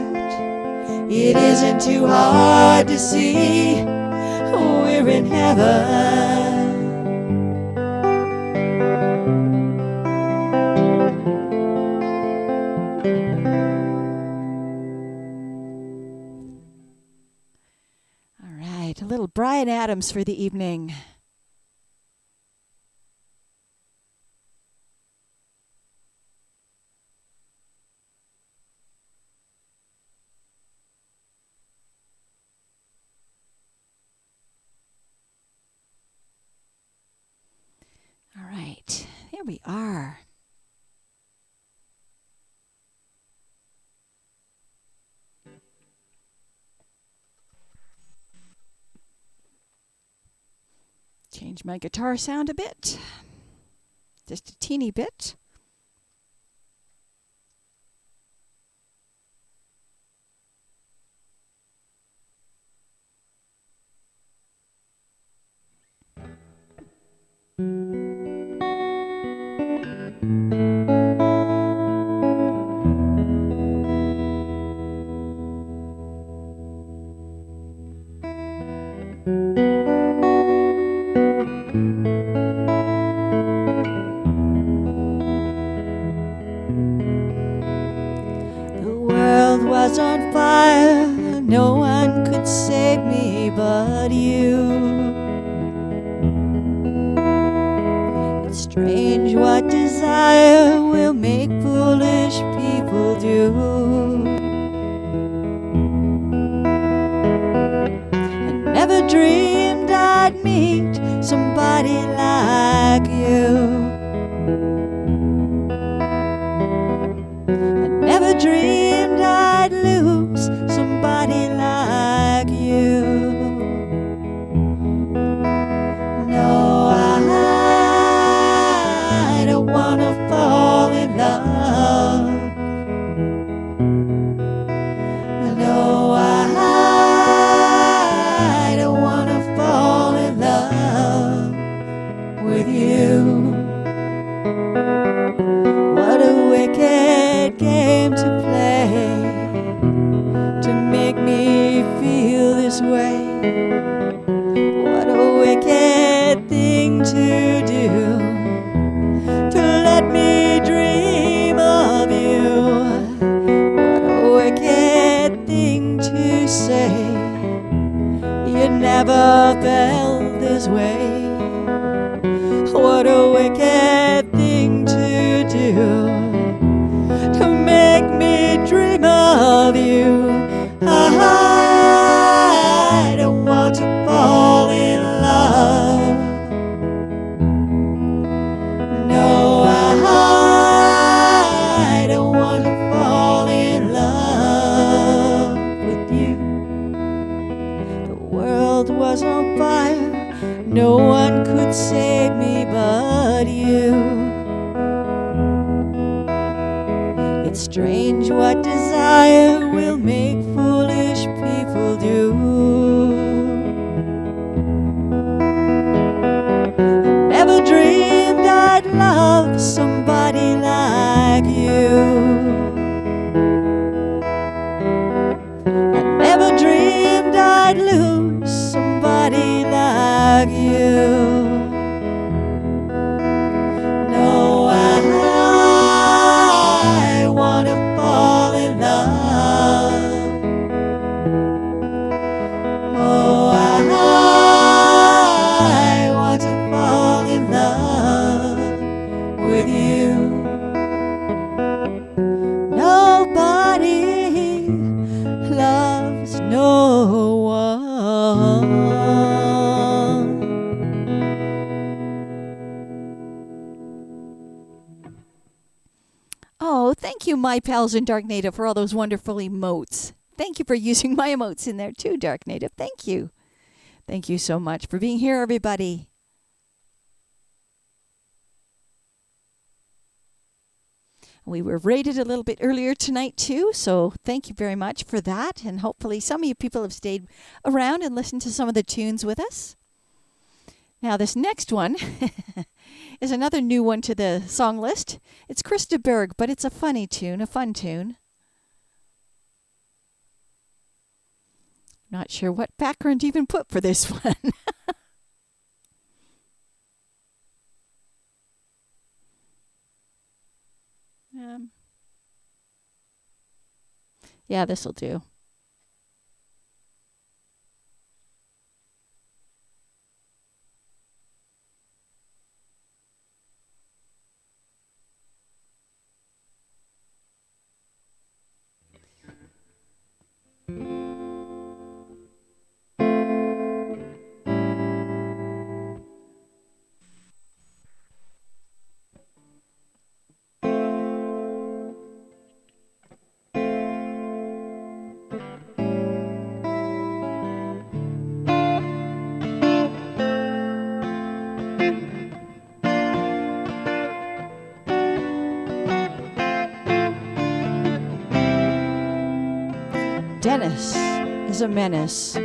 It isn't too hard to see we're in heaven. All right, a little Bryan Adams for the evening. All right, there we are. Change my guitar sound a bit, just a teeny bit. world was on fire, no one could save me but you. It's strange what desire will make foolish people do. I never dreamed I'd meet somebody like you. I never dreamed I'd lose somebody like you. No, I don't wanna fall in love. No, I don't wanna fall in love with you. What a wicked game to play, to make me feel this way. What a wicked thing to do, to let me dream of you. What a wicked thing to say, you never felt this way. What a wicked thing to do, to make me dream of you. I don't want to fall in love. No, I don't want to fall in love with you. The world was on fire, no one could save me but you. It's strange what desire will make foolish people do. I never dreamed I'd love somebody like you. I never dreamed I'd lose somebody like you. No, I wanna fall in love. Oh, I want to fall in love with you. Nobody loves no one. Oh, thank you, my pals in Dark Native, for all those wonderful emotes. Thank you for using my emotes in there too, Dark Native. Thank you. Thank you so much for being here, everybody. We were rated a little bit earlier tonight too, so thank you very much for that. And hopefully some of you people have stayed around and listened to some of the tunes with us. Now this next one is another new one to the song list. It's Krista Berg, but it's a funny tune, a fun tune. Not sure what background to even put for this one. Yeah, this'll do. Dennis is a menace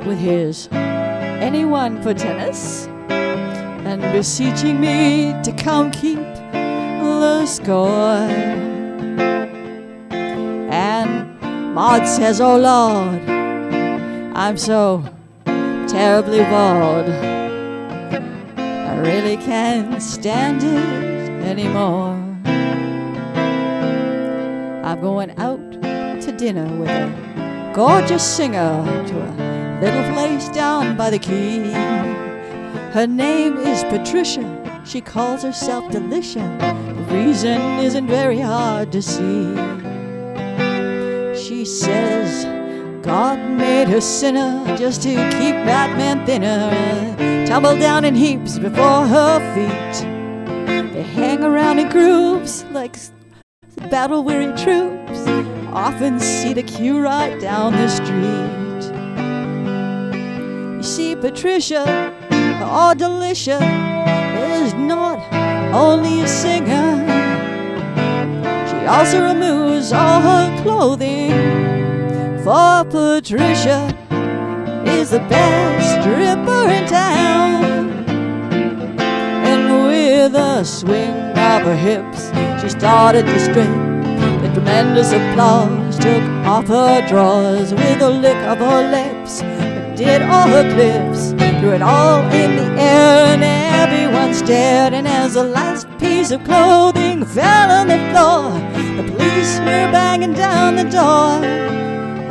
with his anyone for tennis and beseeching me to come keep the score. And Maud says, oh Lord, I'm so terribly bored. I really can't stand it anymore. I'm going out dinner with a gorgeous singer to a little place down by the quay. Her name is Patricia, she calls herself Delicia. The reason isn't very hard to see. She says God made her sinner just to keep that man thinner, and tumble down in heaps before her feet. They hang around in groups like battle-weary troops, often see the queue right down the street. You see, Patricia, oh Delicia, is not only a singer, she also removes all her clothing. For Patricia is the best stripper in town, and with a swing of her hips she started to strip. The tremendous applause took off her drawers with a lick of her lips, did all her clips, threw it all in the air, and everyone stared. And as the last piece of clothing fell on the floor, the police were banging down the door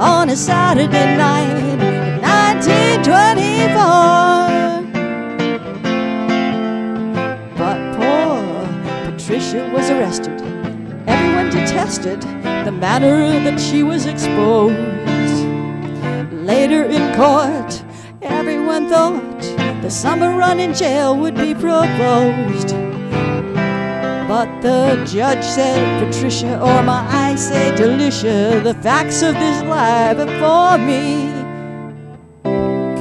on a Saturday night in 1924. But poor Patricia was arrested. Everyone detested the manner that she was exposed. Later in court, everyone thought the summer run in jail would be proposed. But the judge said, Patricia, or my I say, Delicia, the facts of this lie before me.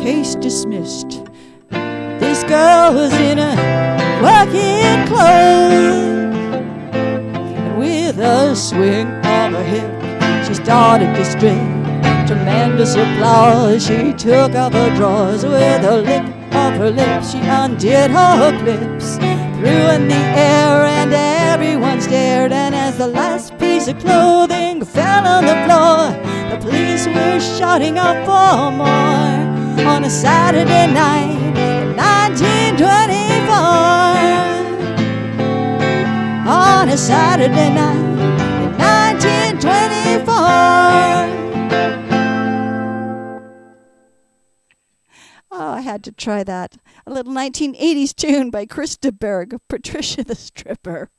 Case dismissed. This girl was in a working clothes, and with a swing of her hip, she started to strip. Tremendous applause, she took off her drawers with a lick of her lips. She undid her clips, threw in the air, and everyone stared. And as the last piece of clothing fell on the floor, the police were shouting out for more on a Saturday night in 1924. On a Saturday night in 1924. Oh, I had to try that. A little 1980s tune by Krista Berg, Patricia the Stripper.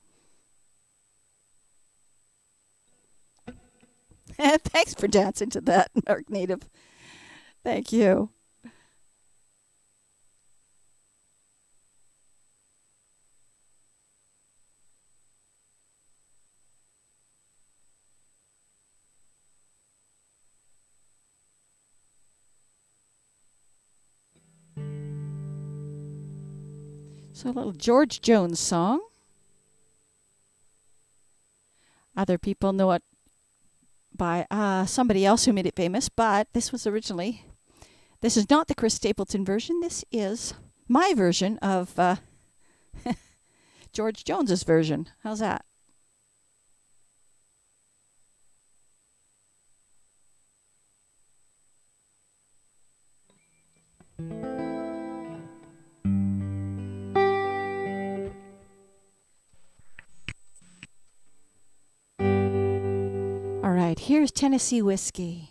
Thanks for dancing to that, Mark Native. Thank you. So a little George Jones song. Other people know it by somebody else who made it famous, but this is not the Chris Stapleton version. This is my version of George Jones's version. How's that? All right, here's Tennessee Whiskey.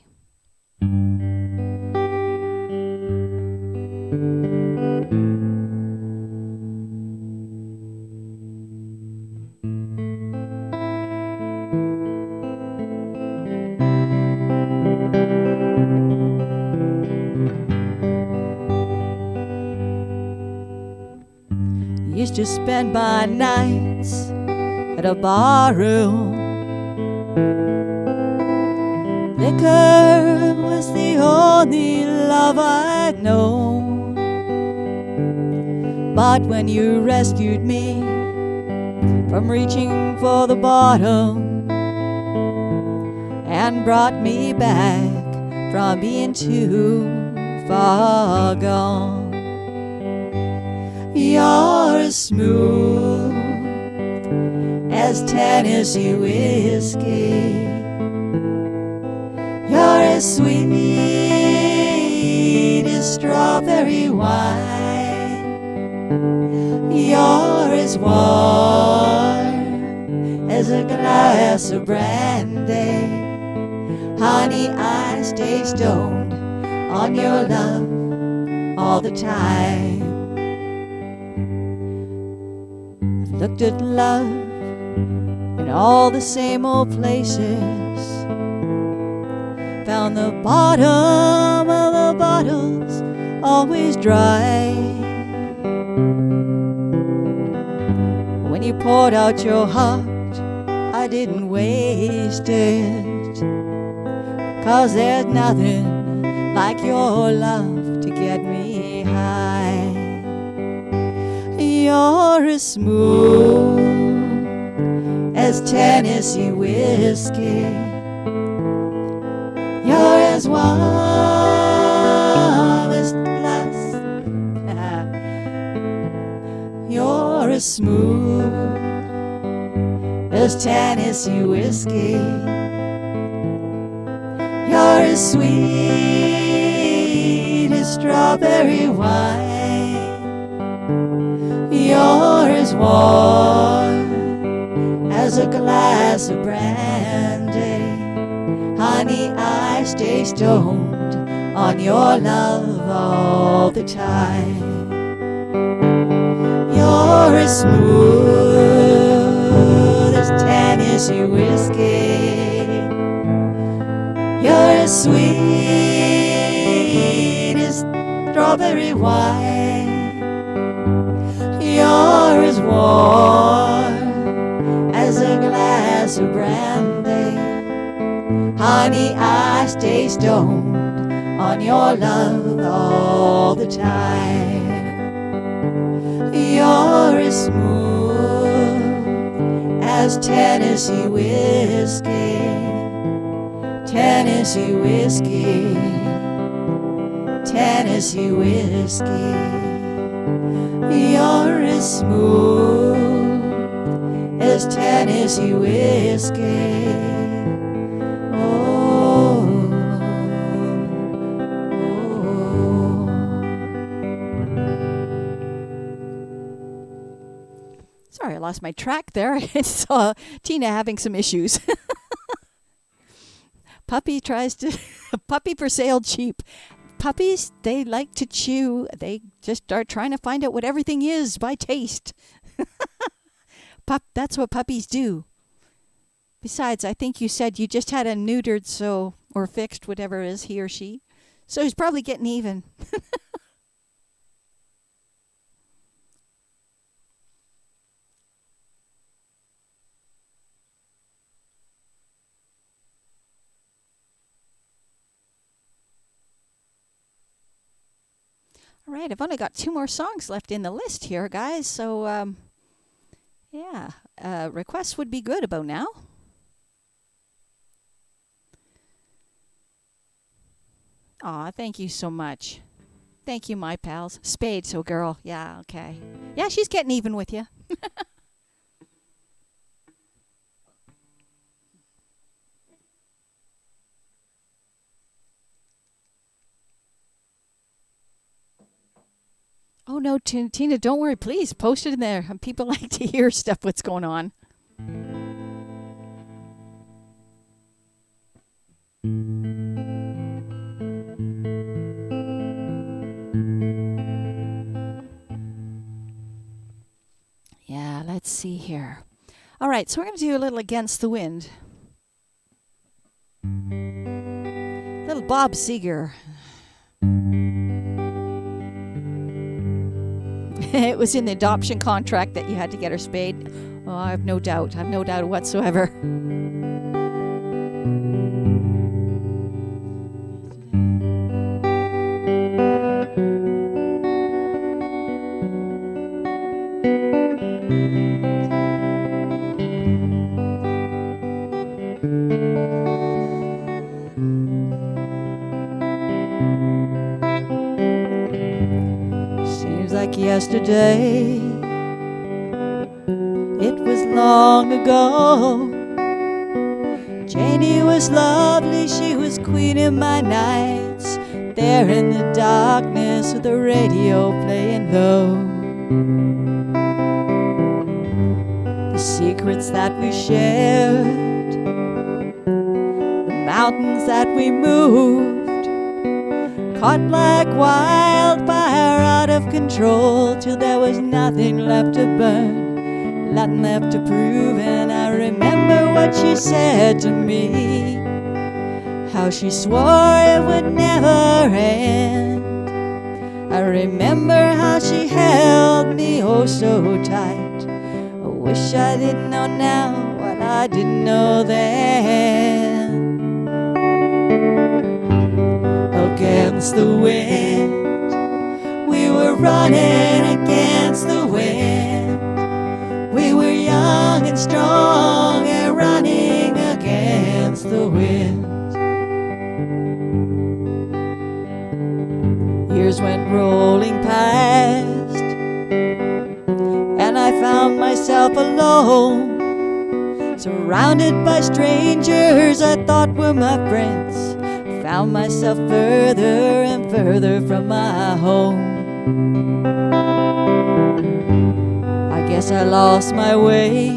Used to spend my nights at a bar room. Liquor was the only love I'd known. But when you rescued me from reaching for the bottom and brought me back from being too far gone, you're as smooth as Tennessee whiskey. You're as sweet as strawberry wine. You're as warm as a glass of brandy. Honey, I stay stoned on your love all the time. I looked at love in all the same old places, found the bottom of the bottles always dry. When you poured out your heart, I didn't waste it, 'cause there's nothing like your love to get me high. You're as smooth as Tennessee whiskey. You're as warm as glass. You're as smooth as Tennessee whiskey. You're as sweet as strawberry wine. You're as warm as a glass of brandy. Honey, I stay stoned on your love all the time. You're as smooth as Tennessee whiskey. You're as sweet as strawberry wine. You're as warm as a glass of brandy. Honey, I stay stoned on your love all the time. You're as smooth as Tennessee whiskey. Tennessee whiskey. Tennessee whiskey. You're as smooth as Tennessee whiskey. Oh, oh. Sorry, I lost my track there. I saw Tina having some issues. Puppy for sale cheap. Puppies, they like to chew. They just start trying to find out what everything is by taste. That's what puppies do. Besides, I think you said you just had him neutered, or fixed, whatever it is, he or she. So he's probably getting even. All right, I've only got 2 more songs left in the list here, guys. So, yeah, requests would be good about now. Aw, thank you so much. Thank you, my pals. Spade, so girl. Yeah, okay. Yeah, she's getting even with you. Oh, no, Tina, don't worry. Please post it in there. People like to hear stuff, what's going on. Yeah, let's see here. All right, so we're going to do a little Against the Wind. Little Bob Seger. It was in the adoption contract that you had to get her spayed. Oh, I have no doubt. I have no doubt whatsoever. Seems like yesterday, it was long ago. Janie was lovely, she was queen of my nights, there in the darkness with the radio playing low. The secrets that we shared, the mountains that we moved, caught like wildfire, out of control, till there was nothing left to burn, nothing left to prove. And I remember what she said to me, how she swore it would never end. I remember how she held me oh so tight. I wish I didn't know now what I didn't know then. Against the wind, we were running against the wind. We were young and strong and running against the wind. Years went rolling past, and I found myself alone, surrounded by strangers I thought were my friends. Found myself further and further from my home. I guess I lost my way.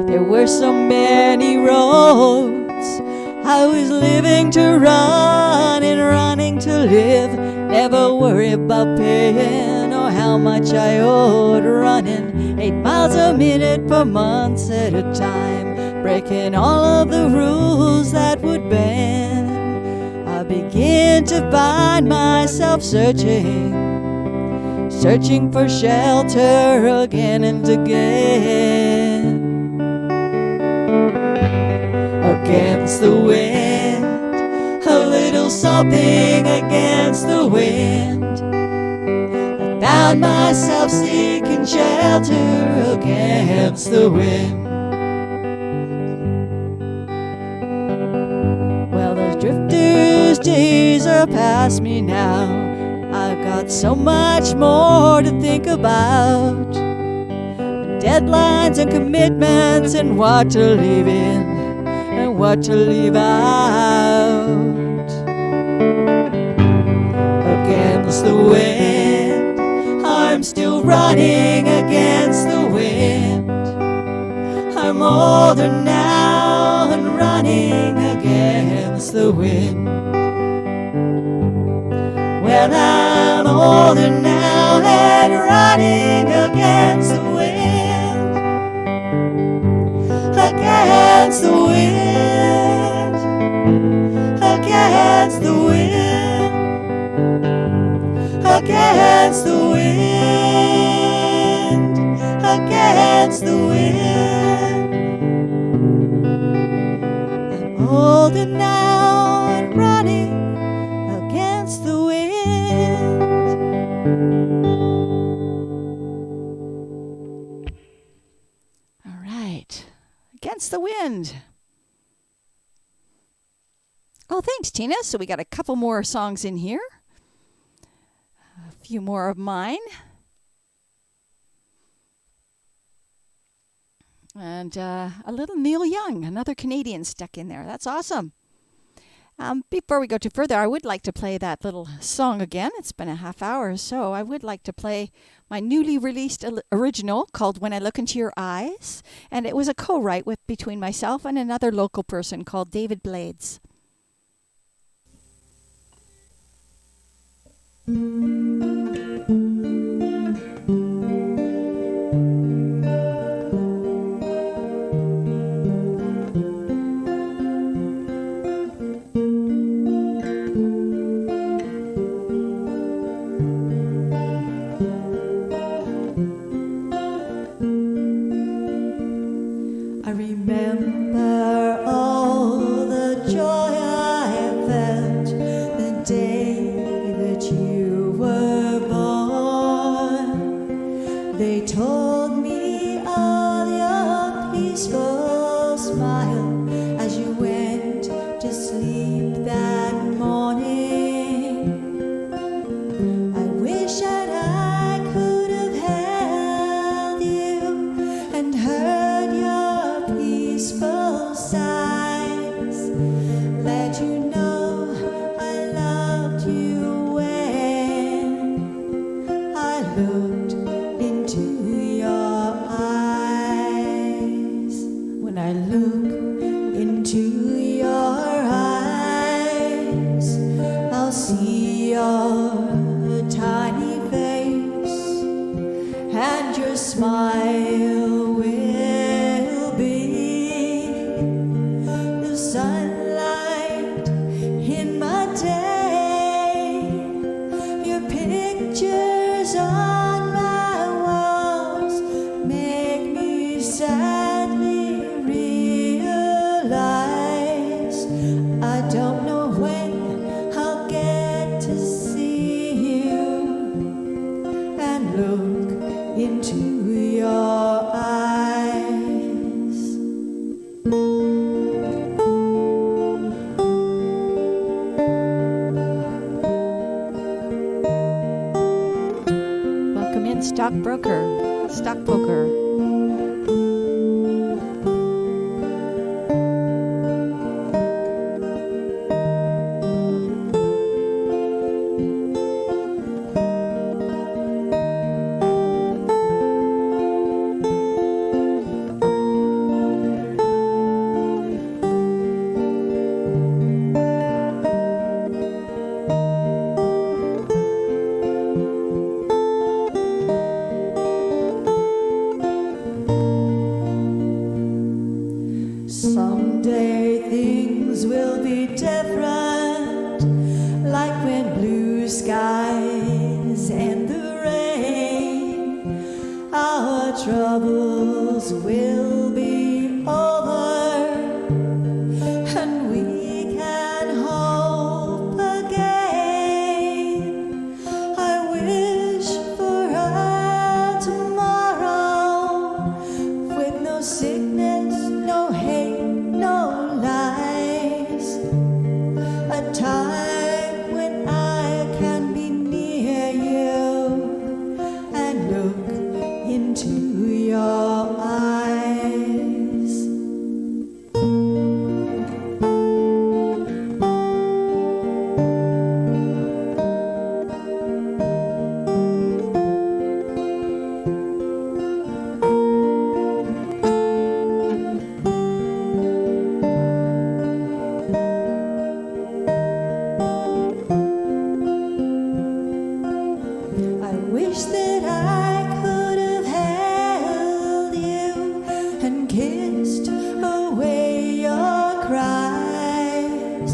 There were so many roads. I was living to run and running to live. Never worry about paying or how much I owed. Running 8 miles a minute for months at a time, breaking all of the rules that would bend. I begin to find myself searching for shelter again and again. Against the wind, a little something against the wind. I found myself seeking shelter against the wind. Well, those drifters' days are past me now. I've got so much more to think about, deadlines and commitments and what to leave in and what to leave out. Against the wind, I'm still running against the wind. I'm older now and running against the wind. Well, I'm older now and running against the wind. Against the wind. Against the wind. Against the wind. Against the wind. I'm older now and running against the wind. All right. Against the wind. Oh, thanks, Tina. So we got a couple more songs in here. A few more of mine. And a little Neil Young, another Canadian stuck in there. That's awesome. Before we go too further, I would like to play that little song again. It's been a half hour or so. I would like to play my newly released original called When I Look Into Your Eyes. And it was a co-write between myself and another local person called David Blades. I remember all the joy I felt the day that you were born. They told me of your peaceful smile as you went to sleep that morning. I wish that I could have held you and heard your peaceful sighs, let you know I loved you when I looked into your eyes. When I look Stockpoker. Someday things will be different, like when blue skies and the rain. Our troubles will be over, and we can hope again. I wish for a tomorrow with no sickness, no hate, no lies. A time when I can be near you and look into your eyes. I wish that I could have held you and kissed away your cries.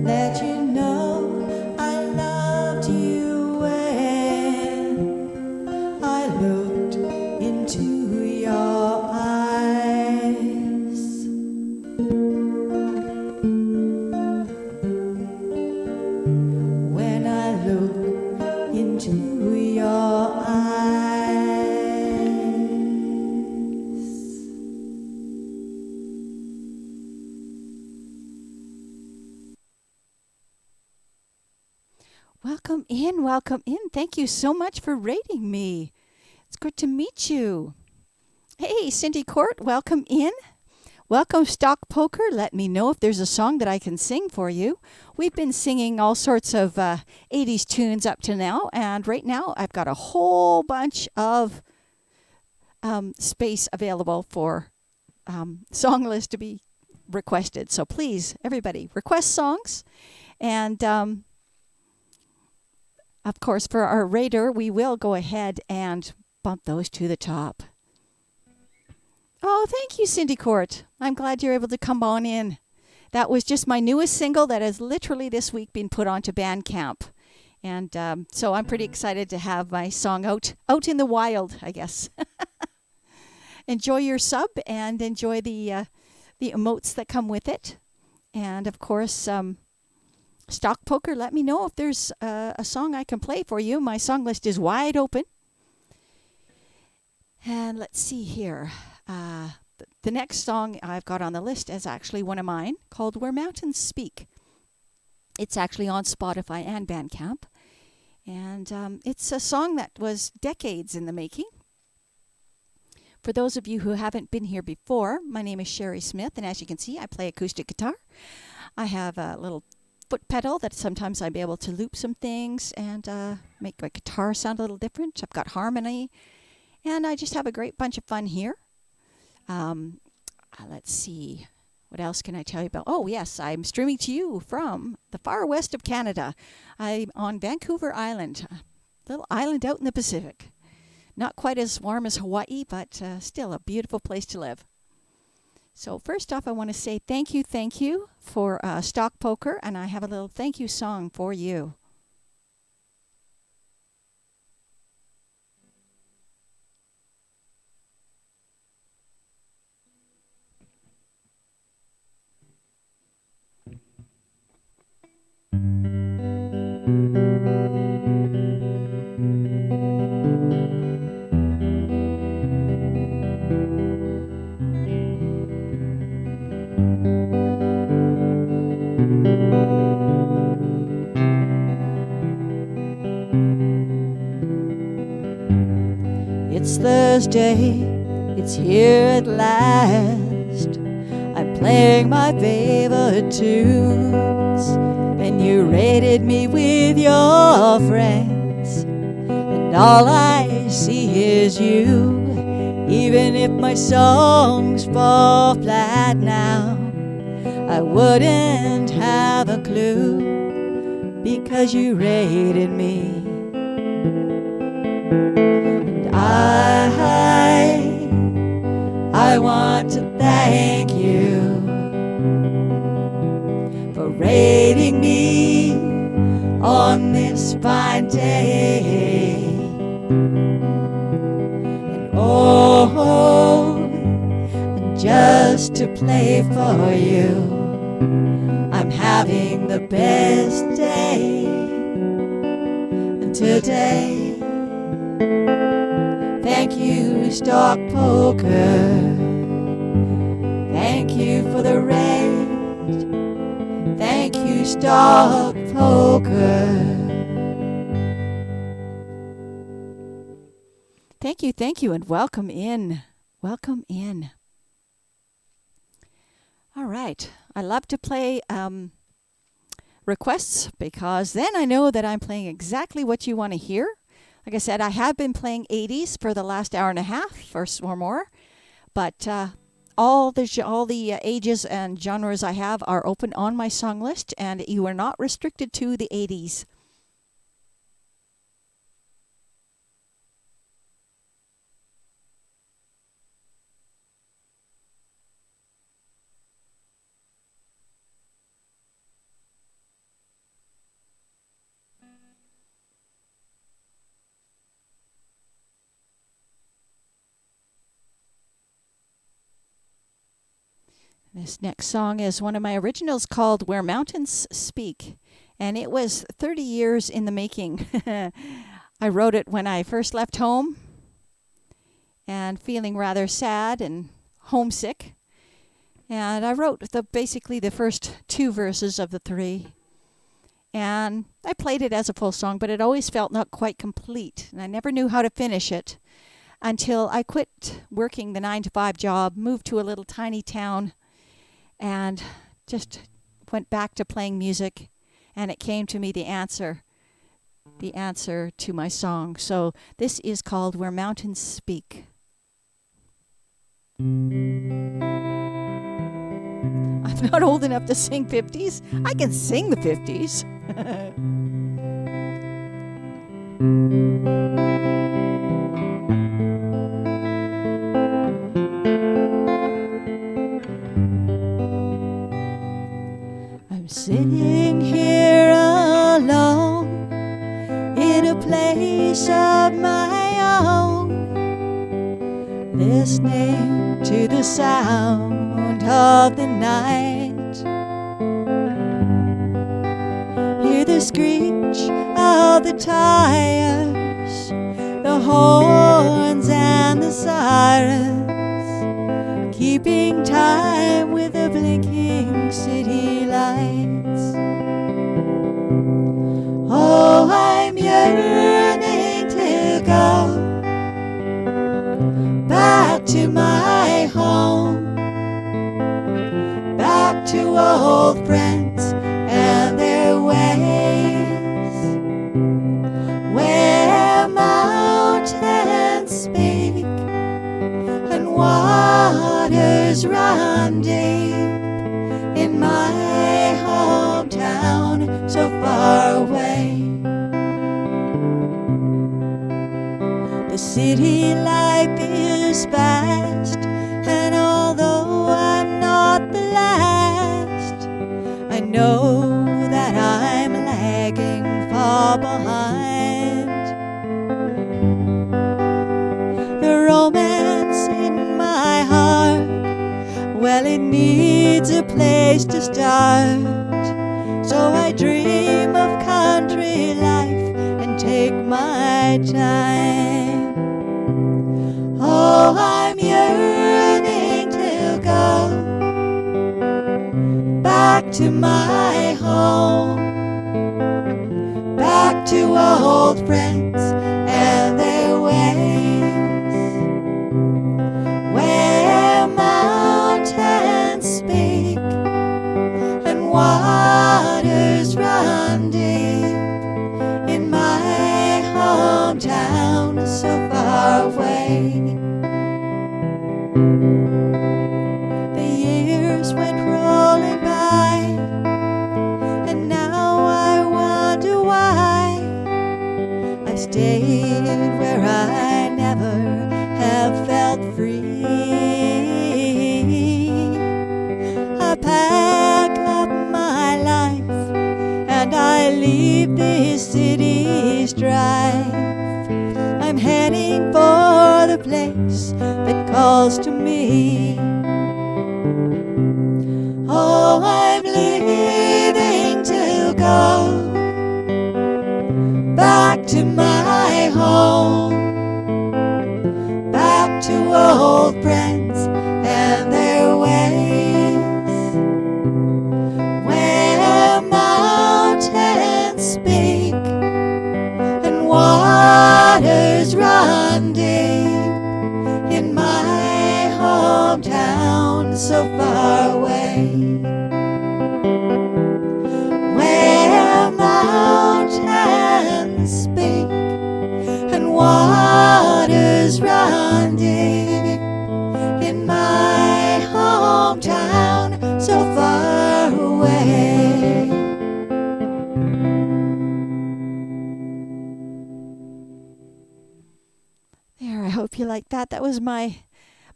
Let you know I loved you when I looked into your eyes. When I look into your eyes. Welcome in, welcome in. Thank you so much for rating me. It's good to meet you. Hey, Cindy Court, welcome in. Welcome, Stock Poker. Let me know if there's a song that I can sing for you. We've been singing all sorts of 80's tunes up to now, and right now I've got a whole bunch of space available for song list to be requested. So please, everybody, request songs. And of course, for our rater, we will go ahead and bump those to the top. Oh, thank you, Cindy Court. I'm glad you're able to come on in. That was just my newest single that has literally this week been put onto Bandcamp. And so I'm pretty excited to have my song out in the wild, I guess. Enjoy your sub and enjoy the emotes that come with it. And, of course, Stock Poker, let me know if there's a song I can play for you. My song list is wide open. And let's see here. The next song I've got on the list is actually one of mine called Where Mountains Speak. It's actually on Spotify and Bandcamp. And it's a song that was decades in the making. For those of you who haven't been here before, my name is Sherry Smith, and as you can see, I play acoustic guitar. I have a little foot pedal that sometimes I'll be able to loop some things and make my guitar sound a little different. I've got harmony, and I just have a great bunch of fun here. Let's see. What else can I tell you about? Oh, yes, I'm streaming to you from the far west of Canada. I'm on Vancouver Island, a little island out in the Pacific. Not quite as warm as Hawaii, but still a beautiful place to live. So first off, I want to say thank you for Stock Poker, and I have a little thank you song for you. Thursday, it's here at last. I'm playing my favorite tunes, and you rated me with your friends, and all I see is you. Even if my songs fall flat now, I wouldn't have a clue, because you rated me. And I want to thank you for rating me on this fine day. And just to play for you, I'm having the best day today. Thank you, stock poker. Thank you for the rate. Thank you, stock poker. Thank you, and welcome in. Welcome in. All right. I love to play requests, because then I know that I'm playing exactly what you want to hear. Like I said, I have been playing 80s for the last hour and a half or more, but all the ages and genres I have are open on my song list, and you are not restricted to the 80s. This next song is one of my originals called Where Mountains Speak, and it was 30 years in the making. I wrote it when I first left home and feeling rather sad and homesick. And I wrote basically the first two verses of the three. And I played it as a full song, but it always felt not quite complete. And I never knew how to finish it until I quit working the 9-to-5 job, moved to a little tiny town, and just went back to playing music. And it came to me the answer to my song. So this is called Where Mountains Speak. I'm not old enough to sing 50s. I can sing the 50s. I'm sitting here alone in a place of my own, listening to the sound of the night. Hear the screech of the tires, the horns and the sirens, keeping time with the blinking city lights. Oh, I'm yearning to go back to my home, back to old friends and their ways, where mountains speak and waters run deep, in my hometown so far away. The city life is fast, and although I'm not the last, I know that I'm lagging far behind. The romance in my heart, well, it needs a place to start. So I dream of country life and take my time. Oh, I'm yearning to go back to my home, back to old friends and their ways, calls to me. Oh, I'm leaving to go back to my home, back to old friends and their ways, where mountains speak and waters run deep, in my hometown so far away, where mountains speak and waters run deep, in my hometown so far away. There, I hope you liked that. That was my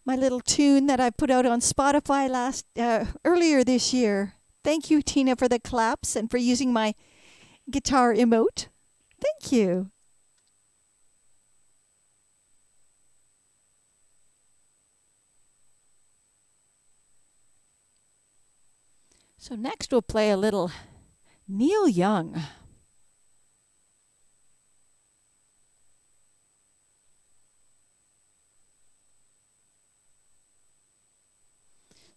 little tune that I put out on Spotify earlier this year. Thank you, Tina, for the claps and for using my guitar emote. Thank you. So next we'll play a little Neil Young.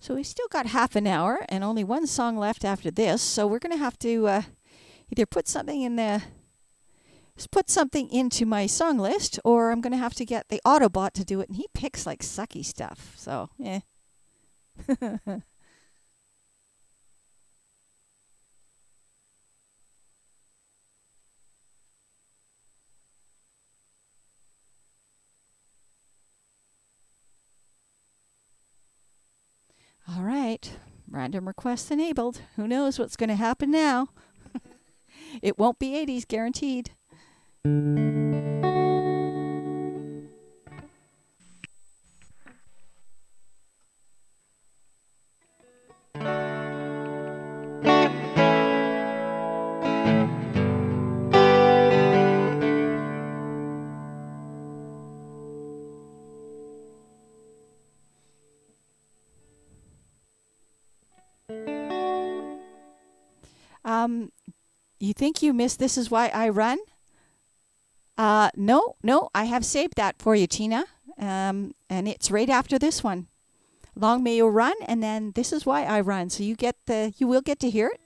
So we still got half an hour and only one song left after this. So we're going to have to either put something into my song list, or I'm going to have to get the Autobot to do it, and he picks like sucky stuff. So, All right. Random requests enabled. Who knows what's going to happen now? It won't be 80's, guaranteed. You think you missed This Is Why I Run? No, I have saved that for you, Tina. And it's right after this one. Long May You Run, and then This Is Why I Run. So you will get to hear it.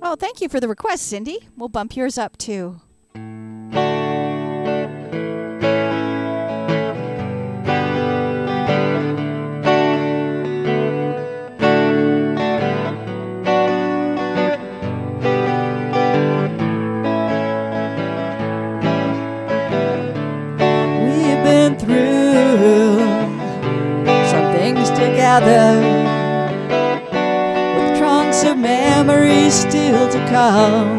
Oh, thank you for the request, Cindy. We'll bump yours up too. We've been through some things together, with trunks of memories still to come.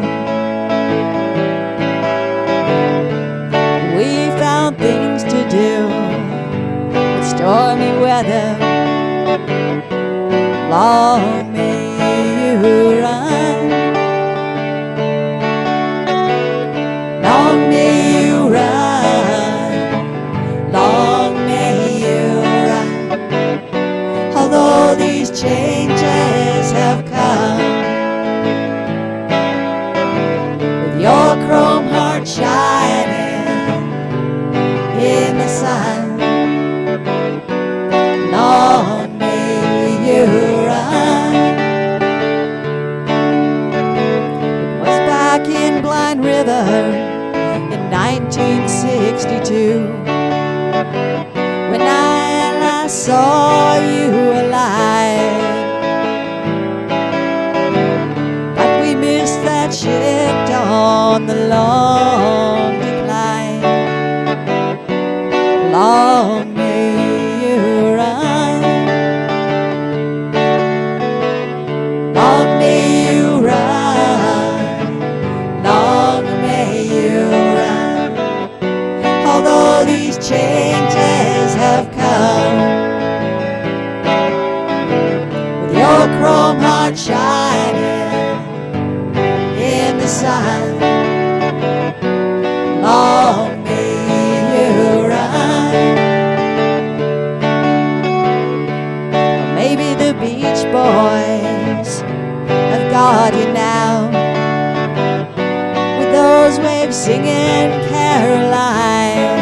We found things to do with stormy weather. Long may you run. Long may you run. Long may you run. Although these changes have come, with your chrome heart shining in the sun, long may you run. It was back in Blind River in 1962 when I last saw you alive. But we missed that shift on the long decline. Long may you run. Long may you run. Long may you run. Although these changes have come, with your chrome got you now. With those waves singing Caroline,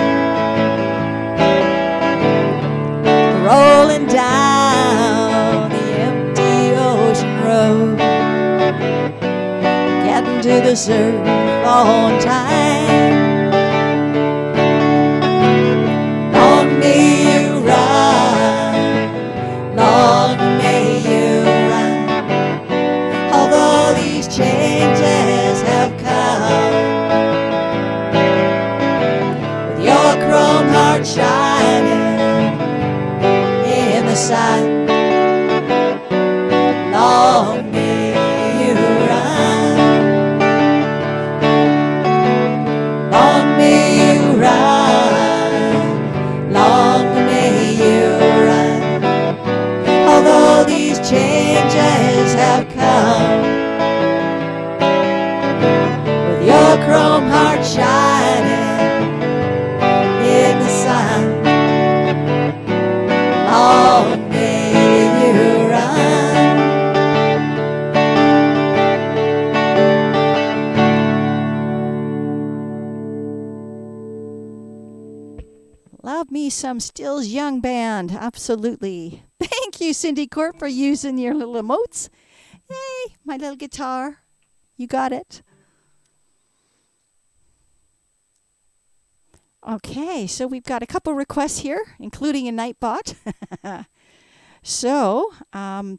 rolling down the empty ocean road, getting to the surf on time. Long may you run, long may you run, although these changes have come. With your chrome heart shining in the sun, long may you run, long may you run, long may you run, although these changes have come. With your chrome heart shining in the sun, long may you run. Love me some Stills Young Band, absolutely. Thank you, Cindy Court, for using your little emotes. Hey, my little guitar, you got it. Okay, so we've got a couple requests here, including a Nightbot. So,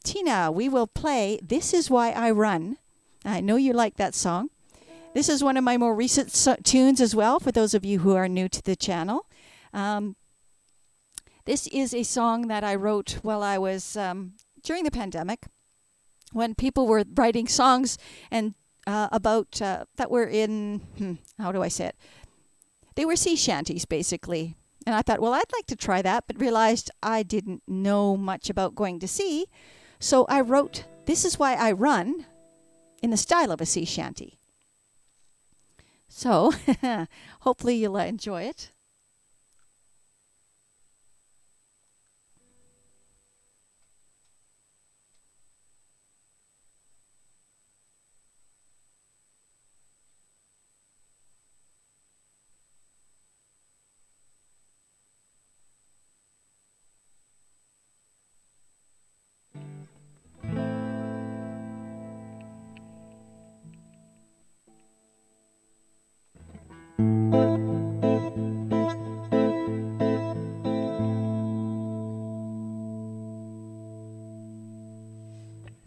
Tina, we will play This Is Why I Run. I know you like that song. This is one of my more recent tunes as well, for those of you who are new to the channel. This is a song that I wrote while I was during the pandemic, when people were writing songs and about that were in, how do I say it? They were sea shanties, basically. And I thought, well, I'd like to try that, but realized I didn't know much about going to sea. So I wrote This Is Why I Run in the style of a sea shanty. So hopefully you'll enjoy it.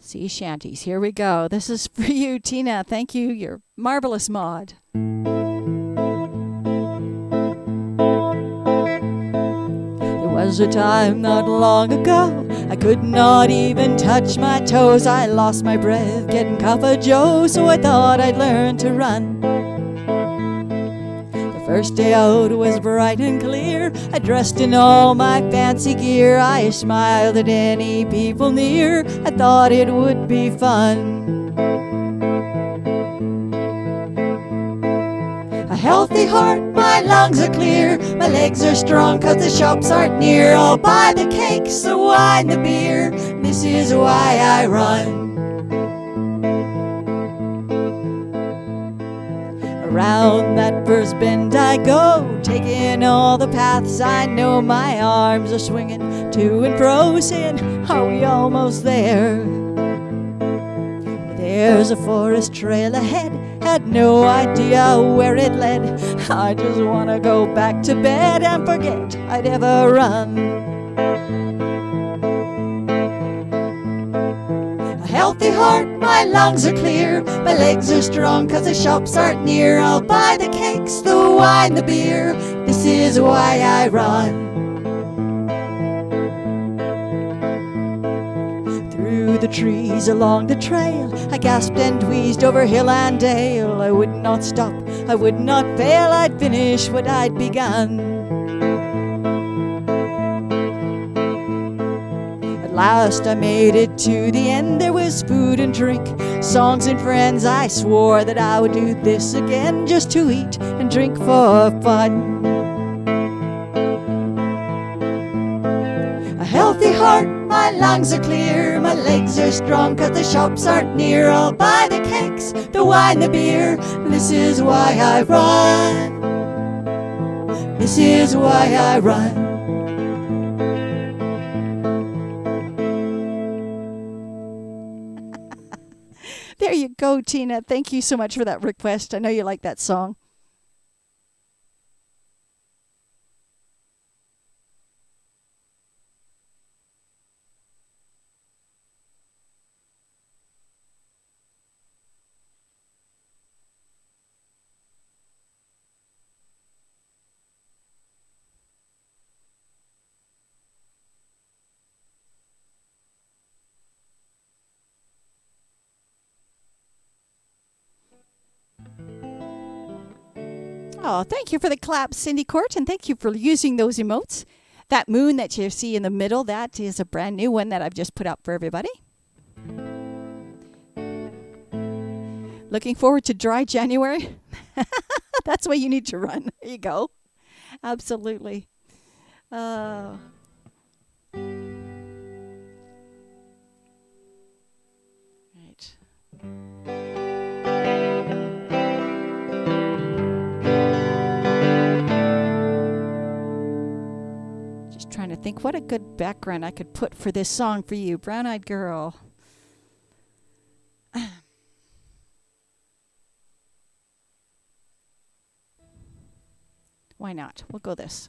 Sea shanties, here we go. This is for you, Tina. Thank you. You're marvelous mod. There was a time not long ago I could not even touch my toes. I lost my breath getting Coppa Joe, so I thought I'd learn to run. First day out was bright and clear. I dressed in all my fancy gear. I smiled at any people near. I thought it would be fun. A healthy heart, my lungs are clear. My legs are strong 'cause the shops aren't near. I'll buy the cakes, the wine, the beer. This is why I run. Around that first bend I go, taking all the paths I know. My arms are swinging to and fro, saying, are we almost there? There's a forest trail ahead, had no idea where it led. I just want to go back to bed and forget I'd ever run. Healthy heart, my lungs are clear. My legs are strong 'cause the shops aren't near. I'll buy the cakes, the wine, the beer. This is why I run. Through the trees along the trail, I gasped and wheezed over hill and dale. I would not stop, I would not fail. I'd finish what I'd begun. Last I made it to the end. There was food and drink, songs and friends. I swore that I would do this again, just to eat and drink for fun. A healthy heart, My lungs are clear, my legs are strong, 'cause the shops aren't near. I'll buy the cakes, the wine, the beer. This is why I run. This is why I run. There you go, Tina. Thank you so much for that request. I know you like that song. Oh, thank you for the clap, Cindy Court, and thank you for using those emotes. That moon that you see in the middle, that is a brand new one that I've just put up for everybody. Looking forward to dry January? That's why you need to run. There you go. Absolutely. Right. Just trying to think what a good background I could put for this song for you, Brown Eyed Girl. Why not? We'll go this.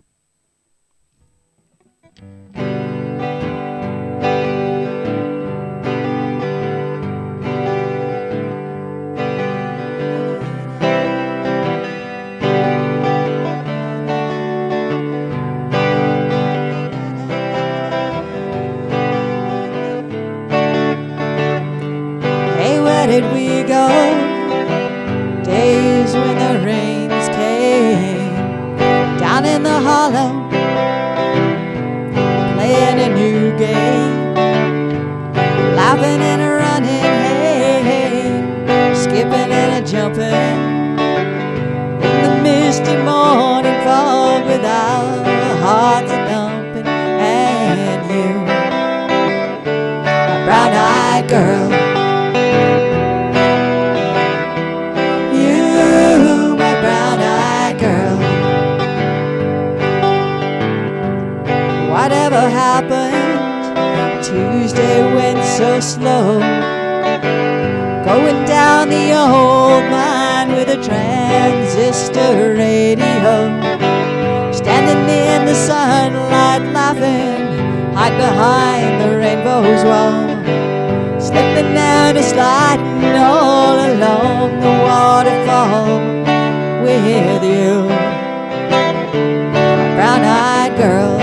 Hey, where did we go? Days when the rains came down in the hollow, playing a new game, laughing and a running, hey, hey, skipping and a jumping in the misty morning fog with our hearts a thumping, and you, a brown-eyed girl. Whatever happened? Tuesday went so slow, going down the old mine with a transistor radio, standing in the sunlight laughing, hide behind the rainbow's wall, slipping down and sliding all along the waterfall with you, a brown-eyed girl.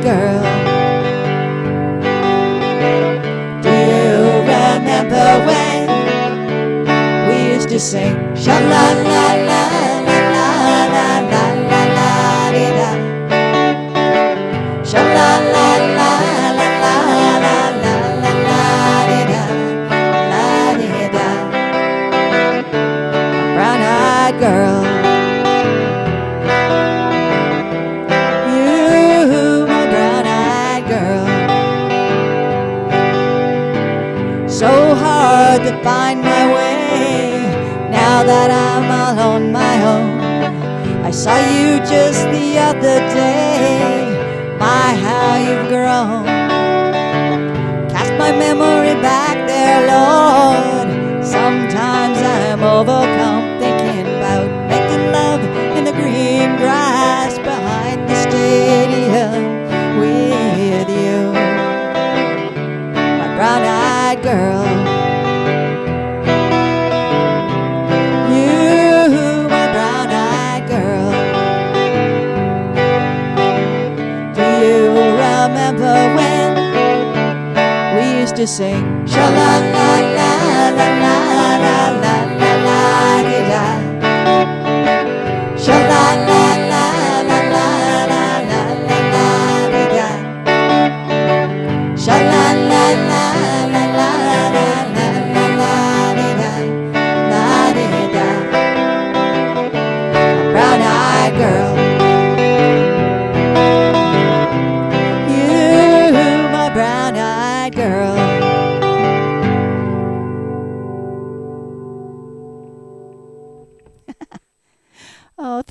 Girl, do you remember when we used to sing sha la la la la la la la la la di da, sha la la la la la la la la la di da, la di da, a brown-eyed girl. So hard to find my way now that I'm all on my own. I saw you just the other day. My, how you've grown. Cast my memory back there, Lord. Sometimes I'm overcome thinking about making love in the green grass behind the stadium with you, my brown-eyed girl. You, my brown-eyed girl. Do you remember when we used to sing sha la la la la la la la la la di da, sha la la la la la la la la la di da, sha la la la la la la la la la di da, la di da, a brown-eyed girl.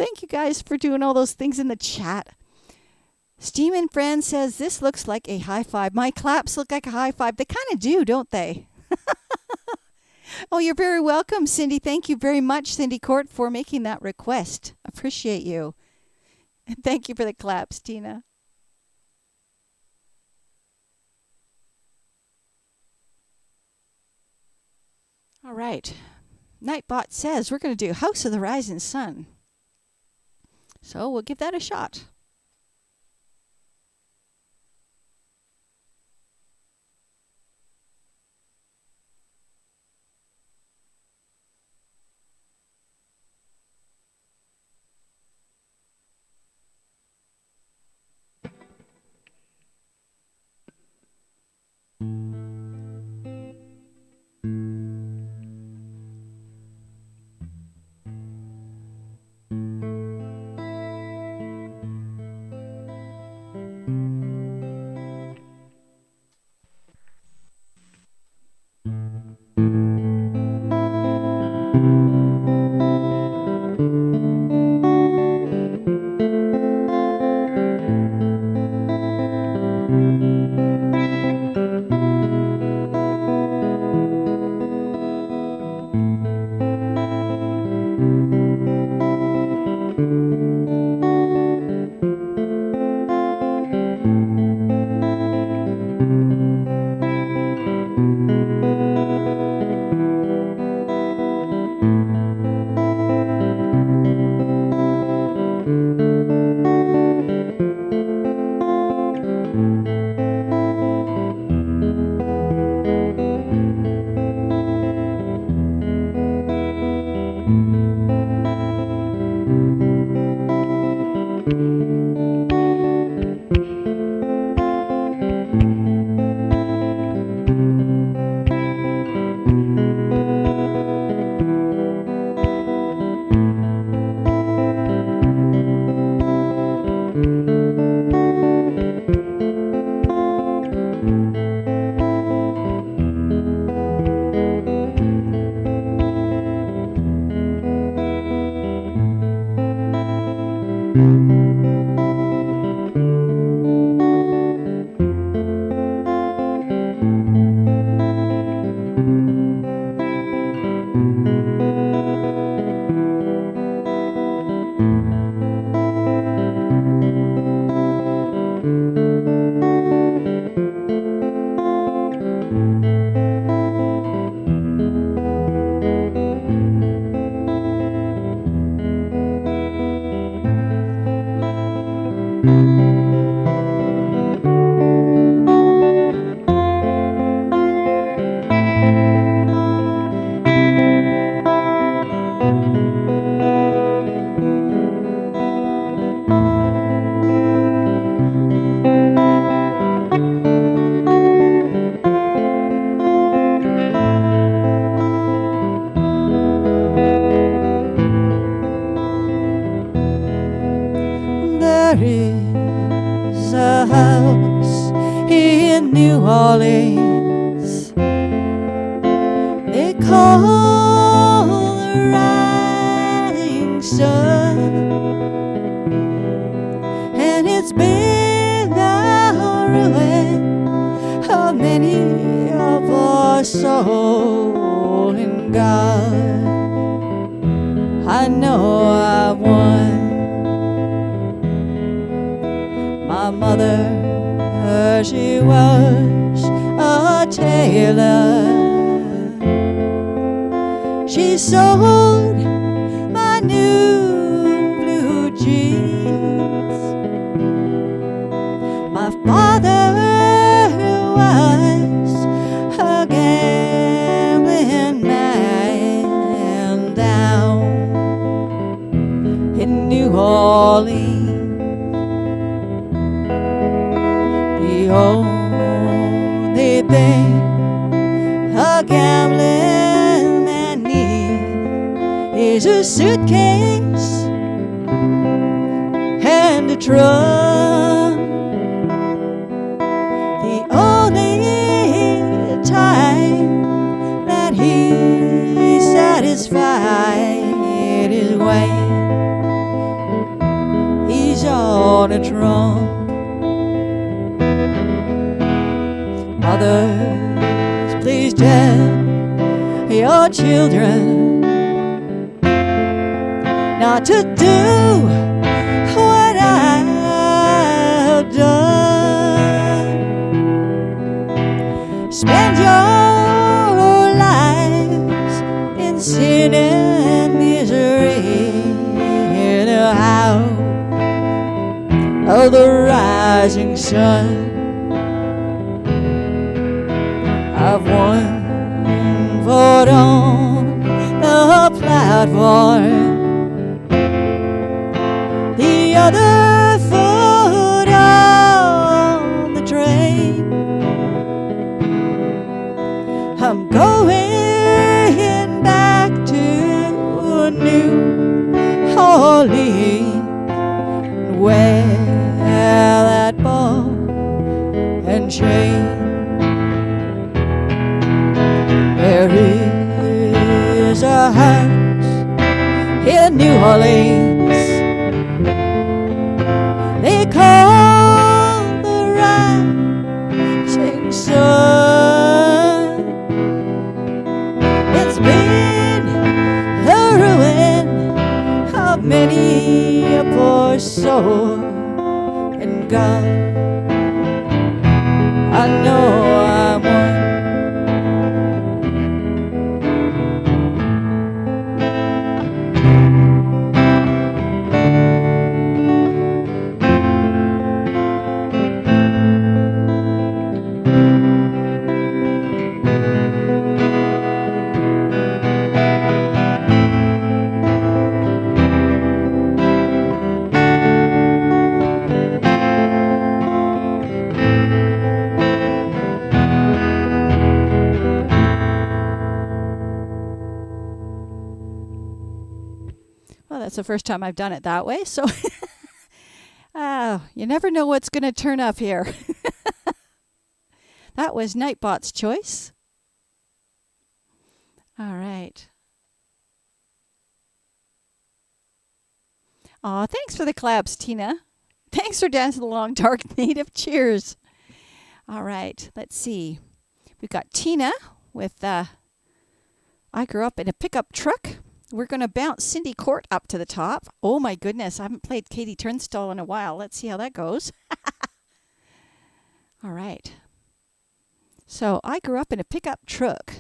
thank you guys for doing all those things in the chat. Steam and Friends says, this looks like a high five. My claps look like a high five. They kind of do, don't they? Oh, you're very welcome, Cindy. Thank you very much, Cindy Court, for making that request. Appreciate you. And thank you for the claps, Tina. All right. Nightbot says we're going to do House of the Rising Sun. So we'll give that a shot. on a drum. Mothers, please tell your children not to do what I've done. Spend your lives in sin and misery in a house of the rising sun. I've one foot on the platform, the other foot on the train. I'm going back to New Orleans, where that ball and chain. There is a house in New Orleans they call the rising sun. It's been the ruin of many a poor soul, and God, I know I'm one. Well, that's the first time I've done it that way, so you never know what's going to turn up here. That was Nightbot's choice. All right. Aw, thanks for the claps, Tina. Thanks for dancing along, Dark Native. Cheers. All right, let's see. We've got Tina with I Grew Up in a Pickup Truck. We're going to bounce Cindy Court up to the top. Oh, my goodness. I haven't played Katie Turnstile in a while. Let's see how that goes. All right. So, I grew up in a pickup truck.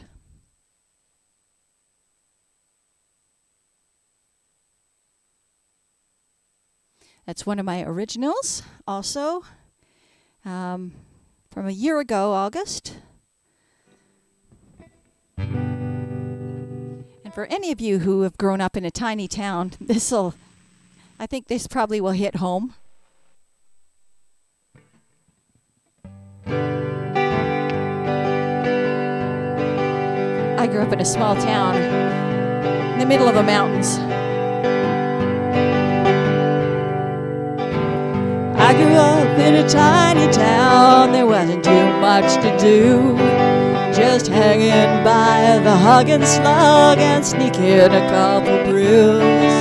That's one of my originals. Also, from a year ago, August. And for any of you who have grown up in a tiny town, I think this probably will hit home. I grew up in a small town in the middle of the mountains. I grew up in a tiny town, there wasn't too much to do. Just hanging by the hug and slug and sneaking a couple brews.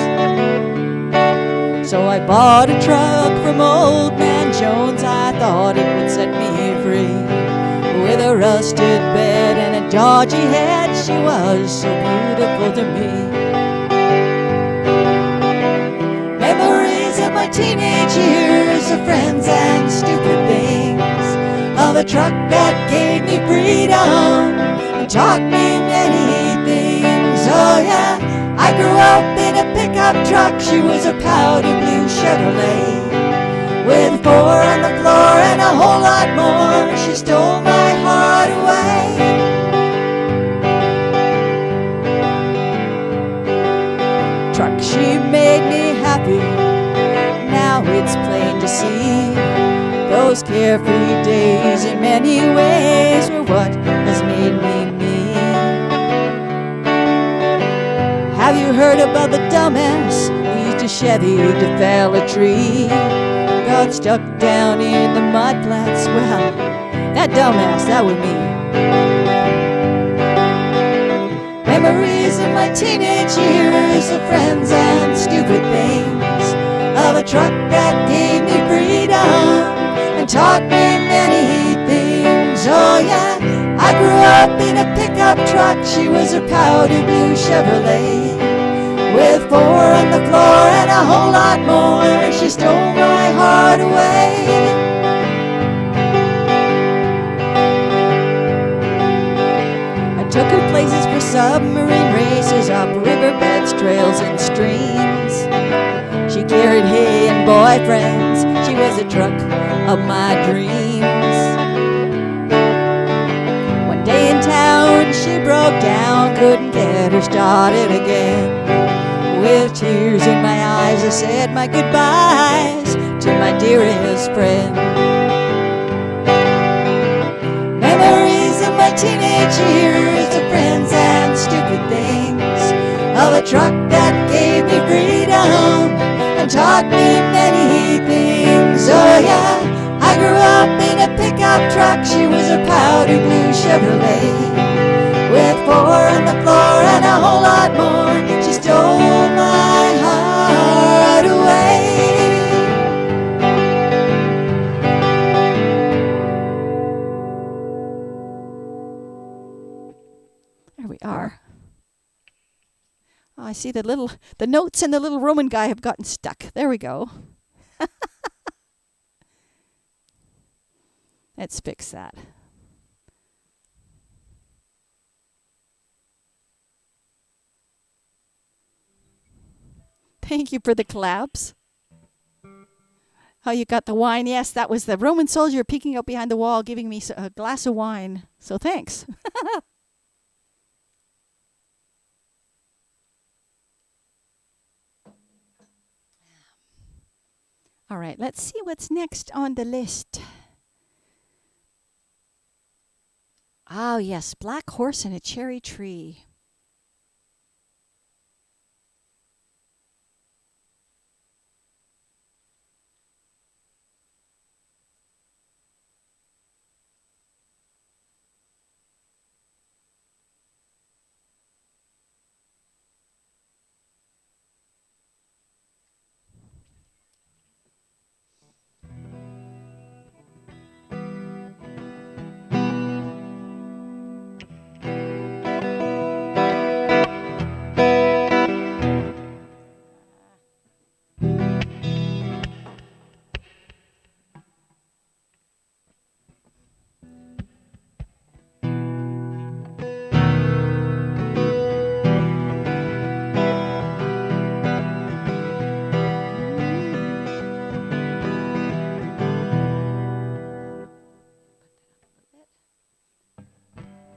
So I bought a truck from Old Man Jones, I thought it would set me free. With a rusted bed and a dodgy head, she was so beautiful to me. Memories of my teenage years, of friends and stupid things, of a truck that gave me freedom and taught me many things. Oh yeah, I grew up in a pickup truck. She was a powder blue Chevrolet with 4 on the floor and a whole lot more. She stole my heart away. Truck, she made me happy. Now it's plain to see those carefree days in many ways were what has made me me. Have you heard about the dumbass who used a Chevy to fell a tree? Got stuck down in the mud flats. Well, that dumbass, that was me. Memories of my teenage years, of friends and stupid things, of a truck that gave me freedom freedom and taught me many things. Oh yeah, I grew up in a pickup truck. She was a powder blue Chevrolet with 4 on the floor and a whole lot more. She stole my heart away. I took her places for submarine races, up riverbeds, trails, and streams. She carried hay and boyfriends. She was a truck of my dreams. One day in town she broke down, couldn't get her started again. With tears in my eyes I said my goodbyes to my dearest friend. Memories of my teenage years, of friends and stupid things, of a truck that gave me freedom and taught me many things. Oh yeah, I grew up in a pickup truck. She was a powder blue Chevrolet with 4 on the floor and a whole lot more. She stole my heart away. There we are. Oh, I see the notes and the little Roman guy have gotten stuck. There we go. Let's fix that. Thank you for the claps. Oh, you got the wine. Yes, that was the Roman soldier peeking out behind the wall, giving me a glass of wine. So thanks. All right, let's see what's next on the list. Oh, yes, Black Horse and a Cherry Tree.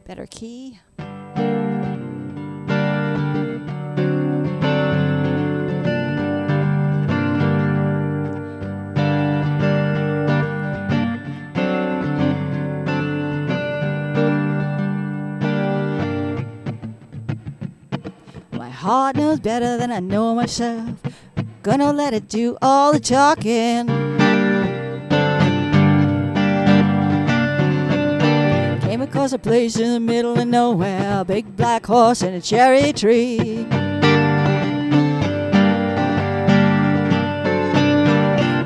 Better key. My heart knows better than I know myself. Gonna let it do all the talking. Came across a place in the middle of nowhere, a big black horse and a cherry tree.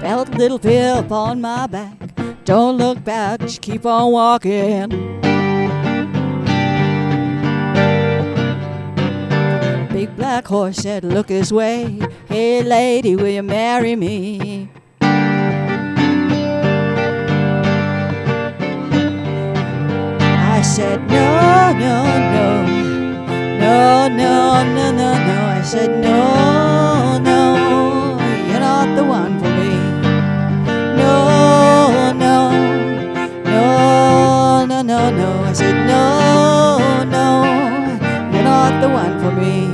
Felt a little fear upon my back. Don't look back, just keep on walking. Big black horse said, look this way. Hey lady, will you marry me? I said, no, no, no. No, no, no, no, no. I said, no, no. You're not the one for me. No, no. No, no, no, no. I said, no, no. You're not the one for me.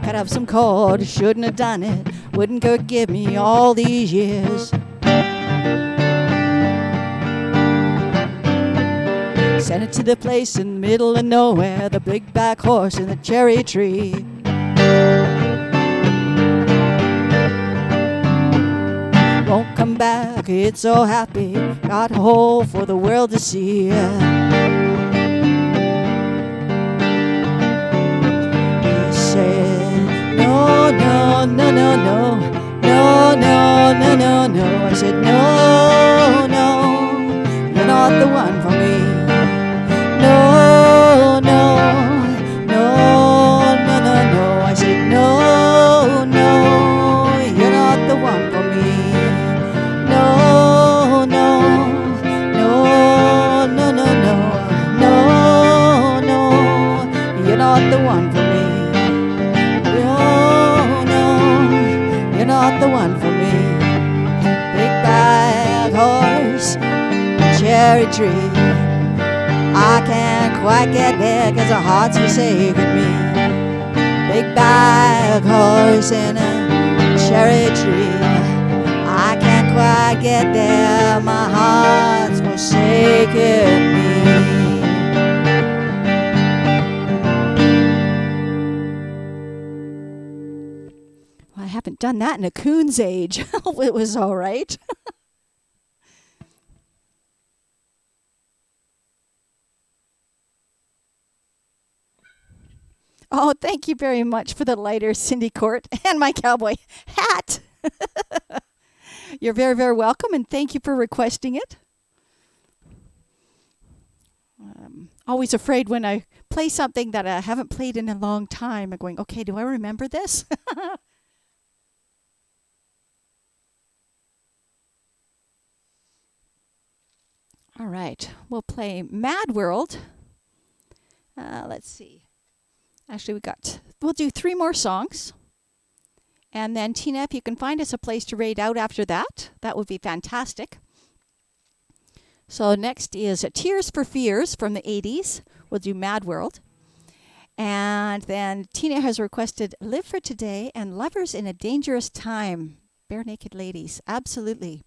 Cut up some cord, shouldn't have done it. Wouldn't forgive me all these years. Sent it to the place in the middle of nowhere, the big black horse and the cherry tree. Won't come back, it's so happy, got a hole for the world to see. no, no, no, no, no, no, no, no. I said, no, no, you're not the one for me. No, no, no, no, no, no. I said, no, no, you're not the one for me. No, no, no, no, no, no, no, no, you're not the one for me. No, no, you're not the one for me. Big black horse, cherry tree. I can't quite get there 'cause her heart's forsaken me. Big black horse in a cherry tree. I can't quite get there, my heart's forsaken me. Well, I haven't done that in a coon's age. It was all right. Oh, thank you very much for the lighter, Cindy Court, and my cowboy hat. You're very, very welcome, and thank you for requesting it. Always afraid when I play something that I haven't played in a long time. I'm going, okay, do I remember this? All right, we'll play Mad World. Let's see. Actually, we'll do 3 more songs. And then, Tina, if you can find us a place to raid out after that, that would be fantastic. So next is Tears for Fears from the 80's. We'll do Mad World. And then Tina has requested Live for Today and Lovers in a Dangerous Time. Bare Naked Ladies. Absolutely.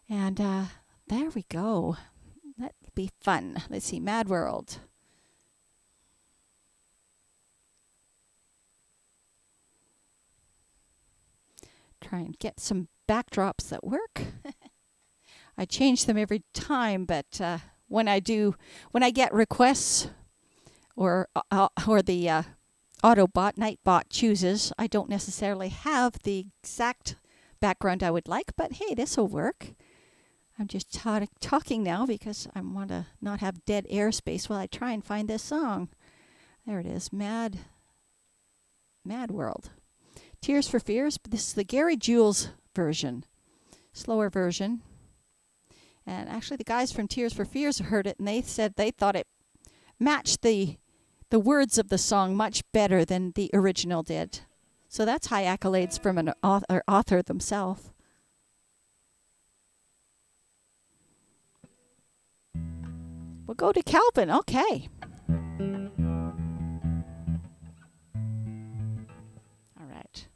And there we go. That'll be fun. Let's see, Mad World. Try and get some backdrops that work. I change them every time, but when I get requests or the Autobot, Nightbot chooses, I don't necessarily have the exact background I would like, but hey, this will work. I'm just talking now because I want to not have dead airspace while I try and find this song. There it is, Mad World. Tears for Fears. This is the Gary Jules version, slower version. And actually, the guys from Tears for Fears heard it, and they said they thought it matched the words of the song much better than the original did. So that's high accolades from an author themselves. We'll go to Calvin. Okay. All right.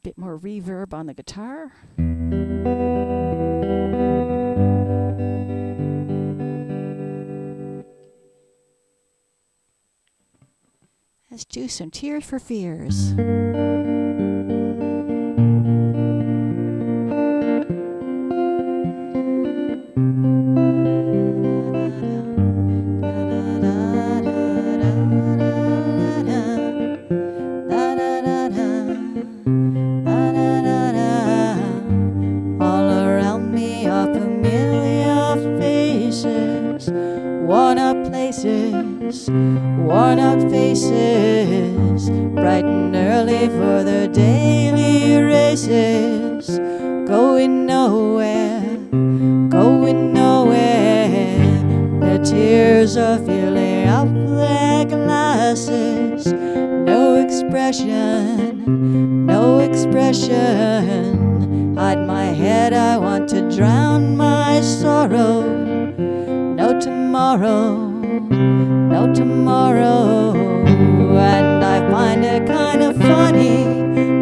Bit more reverb on the guitar. Let's do some Tears for Fears. All around me are familiar faces, worn-out places, worn-out faces, bright and early for their daily races, going nowhere, going nowhere. Their tears are filling up their glasses. No expression, no expression. Hide my head, I want to drown my sorrow. No tomorrow, no tomorrow. And I find it kind of funny,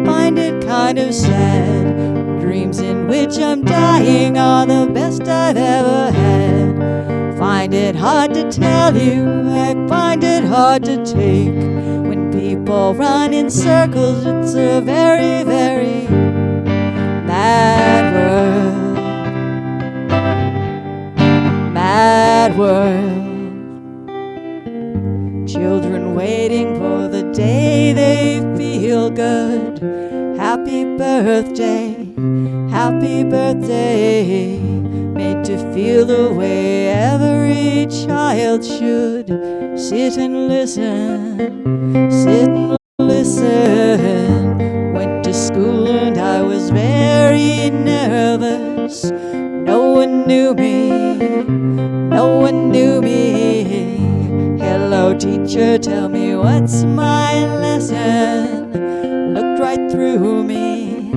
find it kind of sad. Dreams in which I'm dying are the best I've ever had. Find it hard to tell you, I find it hard to take when people People run in circles. It's a very, very mad world. Mad world. Children waiting for the day they feel good. Happy birthday, happy birthday. Made to feel the way every child should. Sit and listen, sit and listen. Went to school and I was very nervous. No one knew me, no one knew me. Hello teacher, tell me what's my lesson. Looked right through me,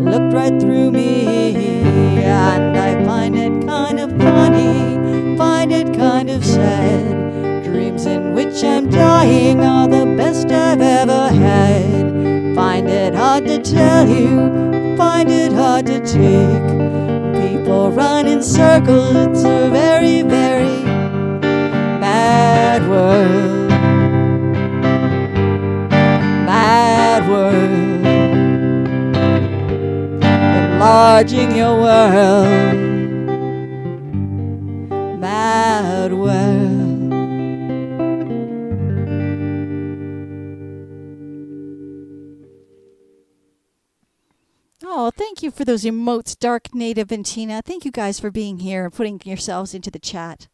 looked right through me. And I find it kind of funny, find it kind of sad. Dreams in which I'm dying are the best I've ever had. Find it hard to tell you, find it hard to take. People run in circles, it's a very, very mad world. Mad world. Enlarging your world. Mad world. Oh, thank you for those emotes, Dark Native and Tina. Thank you guys for being here and putting yourselves into the chat.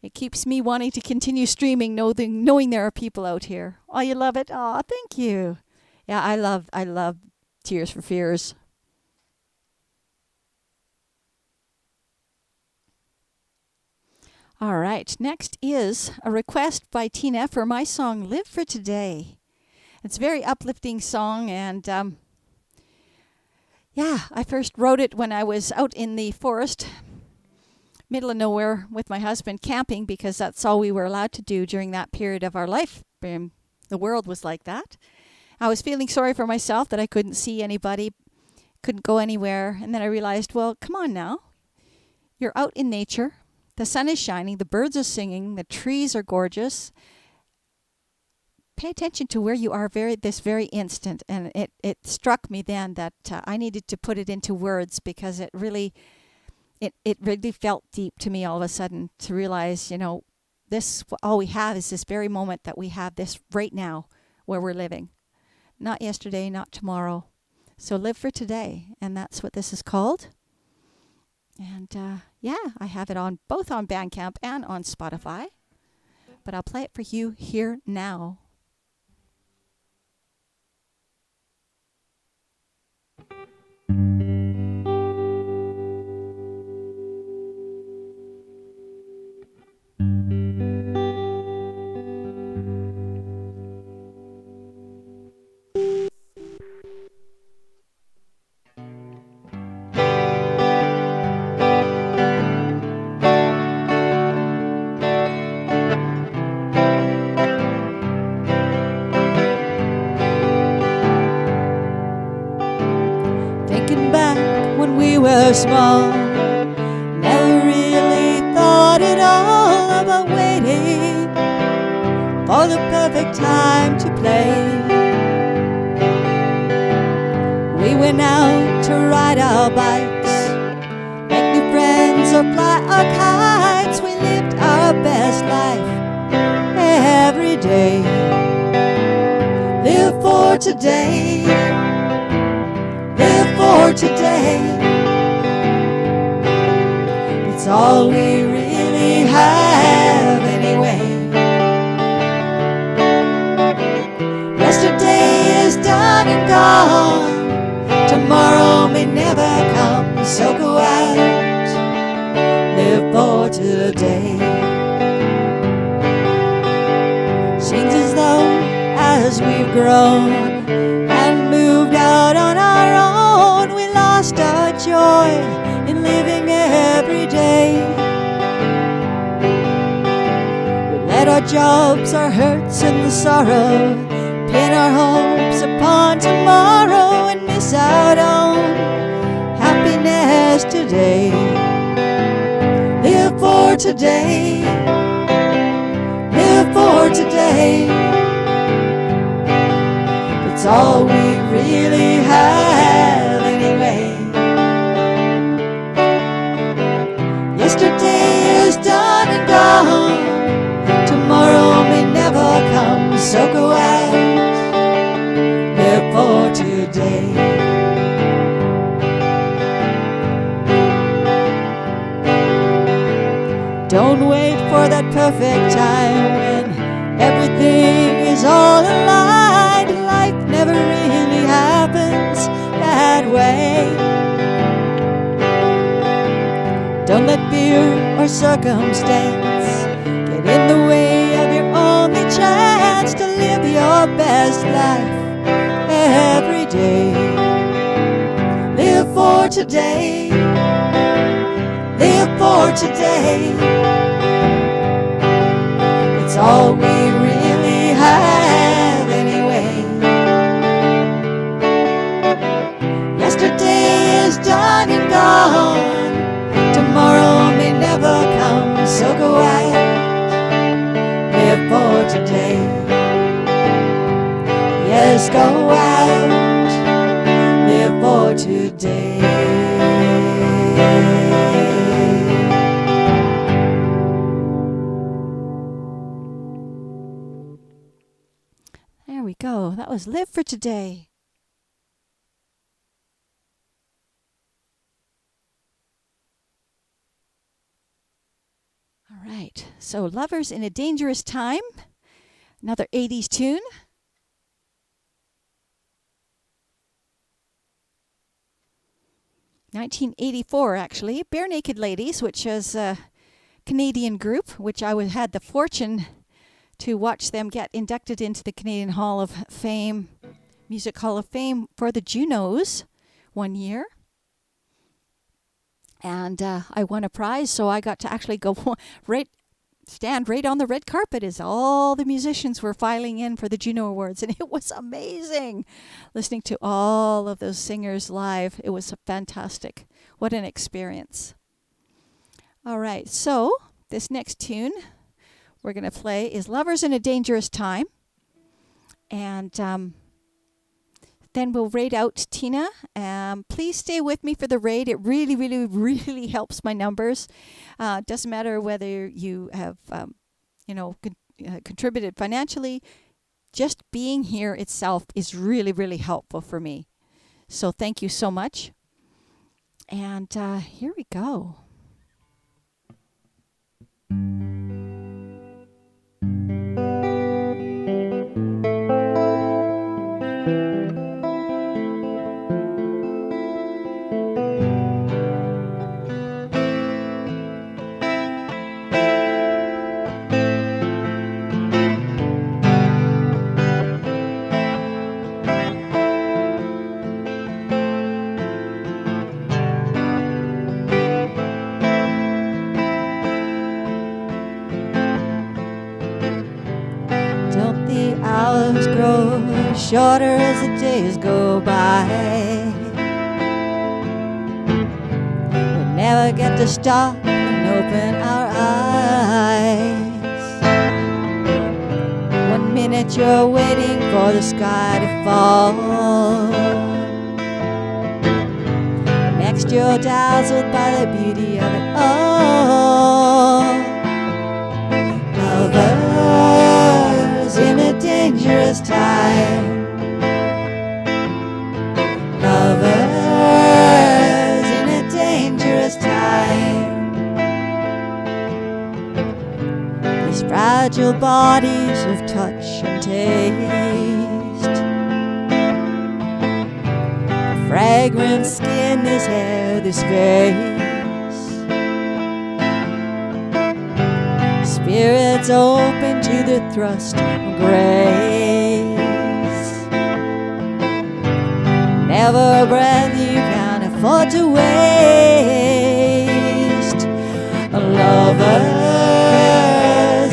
It keeps me wanting to continue streaming, knowing there are people out here. Oh, you love it? Oh, thank you. Yeah, I love Tears for Fears. All right, next is a request by Tina for my song, Live for Today. It's a very uplifting song, and yeah, I first wrote it when I was out in the forest, middle of nowhere, with my husband camping, because that's all we were allowed to do during that period of our life. The world was like that. I was feeling sorry for myself that I couldn't see anybody, couldn't go anywhere, and then I realized, well, come on now. You're out in nature. The sun is shining, the birds are singing, the trees are gorgeous. Pay attention to where you are this very instant. And it struck me then that I needed to put it into words, because it really felt deep to me all of a sudden to realize, this, all we have is this very moment that we have this right now where we're living. Not yesterday, not tomorrow. So live for today. And that's what this is called. And yeah, I have it on both on Bandcamp and on Spotify. But I'll play it for you here now. Thinking back when we were small, never really thought at all about waiting for the perfect time to play. We went out to ride our bikes, make new friends or fly our kites. We lived our best life every day. Live for today. Live for today. It's all we really have anyway. Yesterday is done and gone. Tomorrow may never come. So go out, live for today. Seems as though as we've grown and moved out on our own, we lost our joy in living every day. We let our jobs, our hurts and the sorrow pin our hopes upon tomorrow and miss out on happiness today. Live for today. Live live for today. It's all we really have anyway. Yesterday is done and gone. Tomorrow may never come, so go out, live for today. Don't wait for that perfect time when everything is all aligned. Life never really happens that way. Don't let fear or circumstance get in the way of your only chance to live your best life every day. Live for today. Live for today. It's all we really have anyway. Yesterday is done and gone. Tomorrow may never come, so go out, live for today. Yes, go out, live for today. There we go. That was Live for Today. All right. So Lovers in a Dangerous Time. Another 80s tune. (1984) actually. Bare Naked Ladies, which is a Canadian group, which I had the fortune to watch them get inducted into the Canadian Hall of Fame, Music Hall of Fame for the Junos one year. And I won a prize, so I got to actually go stand right on the red carpet as all the musicians were filing in for the Juno Awards. And it was amazing listening to all of those singers live. It was fantastic. What an experience. All right, so this next tune we're going to play is Lovers in a Dangerous Time. And then we'll raid out Tina. Please stay with me for the raid. It really, really, really helps my numbers. Doesn't matter whether you have, contributed financially. Just being here itself is really, really helpful for me. So thank you so much. And here we go. Hours grow shorter as the days go by. We never get to stop and open our eyes. 1 minute you're waiting for the sky to fall. Next you're dazzled by the beauty of it all. Lovers in a dangerous time. Lovers in a dangerous time. These fragile bodies of touch and taste. The fragrant skin, this hair, this face. Spirits open to the thrust of grace. Never a breath you can afford to waste. Lovers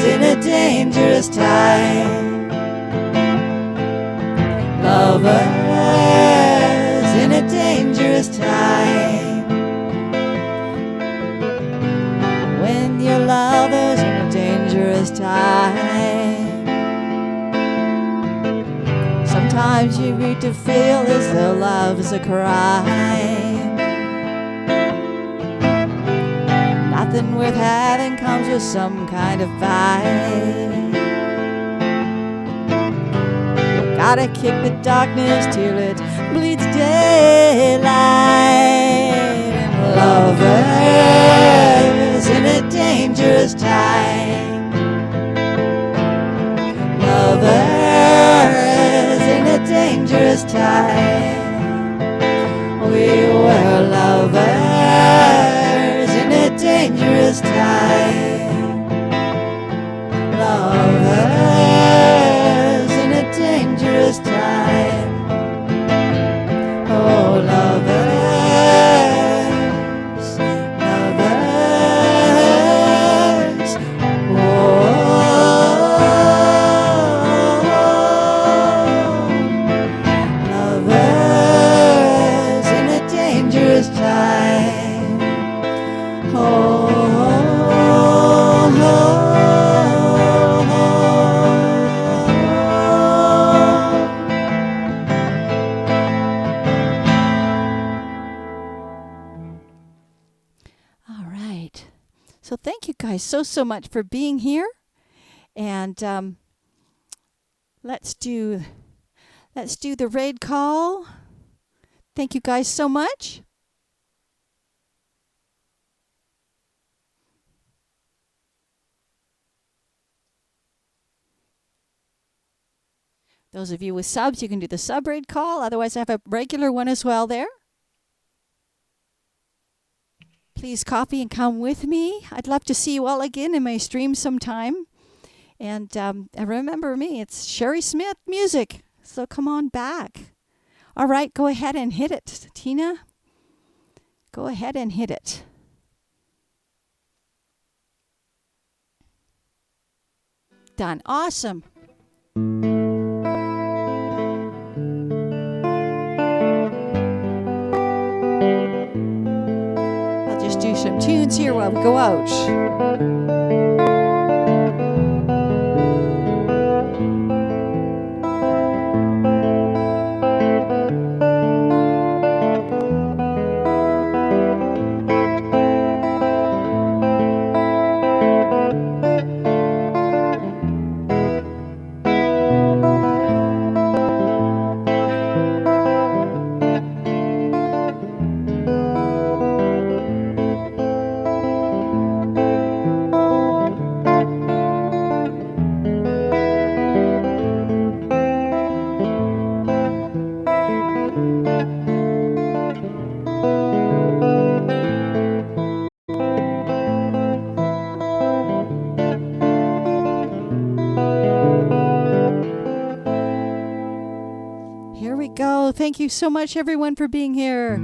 in a dangerous time. Lovers in a dangerous time. When your lovers in a dangerous time. Sometimes you need to feel as though love is a crime. Nothing worth having comes with some kind of fight. You gotta kick the darkness till it bleeds daylight. And lovers in a dangerous time. Lovers in a dangerous time. We were lovers in a dangerous time. Lovers in a dangerous time. Oh, lovers, lovers. Lovers in a dangerous time. All right. So thank you guys so much for being here. And let's do the raid call. Thank you guys so much. Those of you with subs, you can do the sub raid call. Otherwise, I have a regular one as well there. Please copy and come with me. I'd love to see you all again in my stream sometime. And remember me, it's Sherry Smith music. So come on back. All right, go ahead and hit it, Tina. Go ahead and hit it. Done. Awesome. I'll just do some tunes here while we go out. Here we go. Thank you so much, everyone, for being here.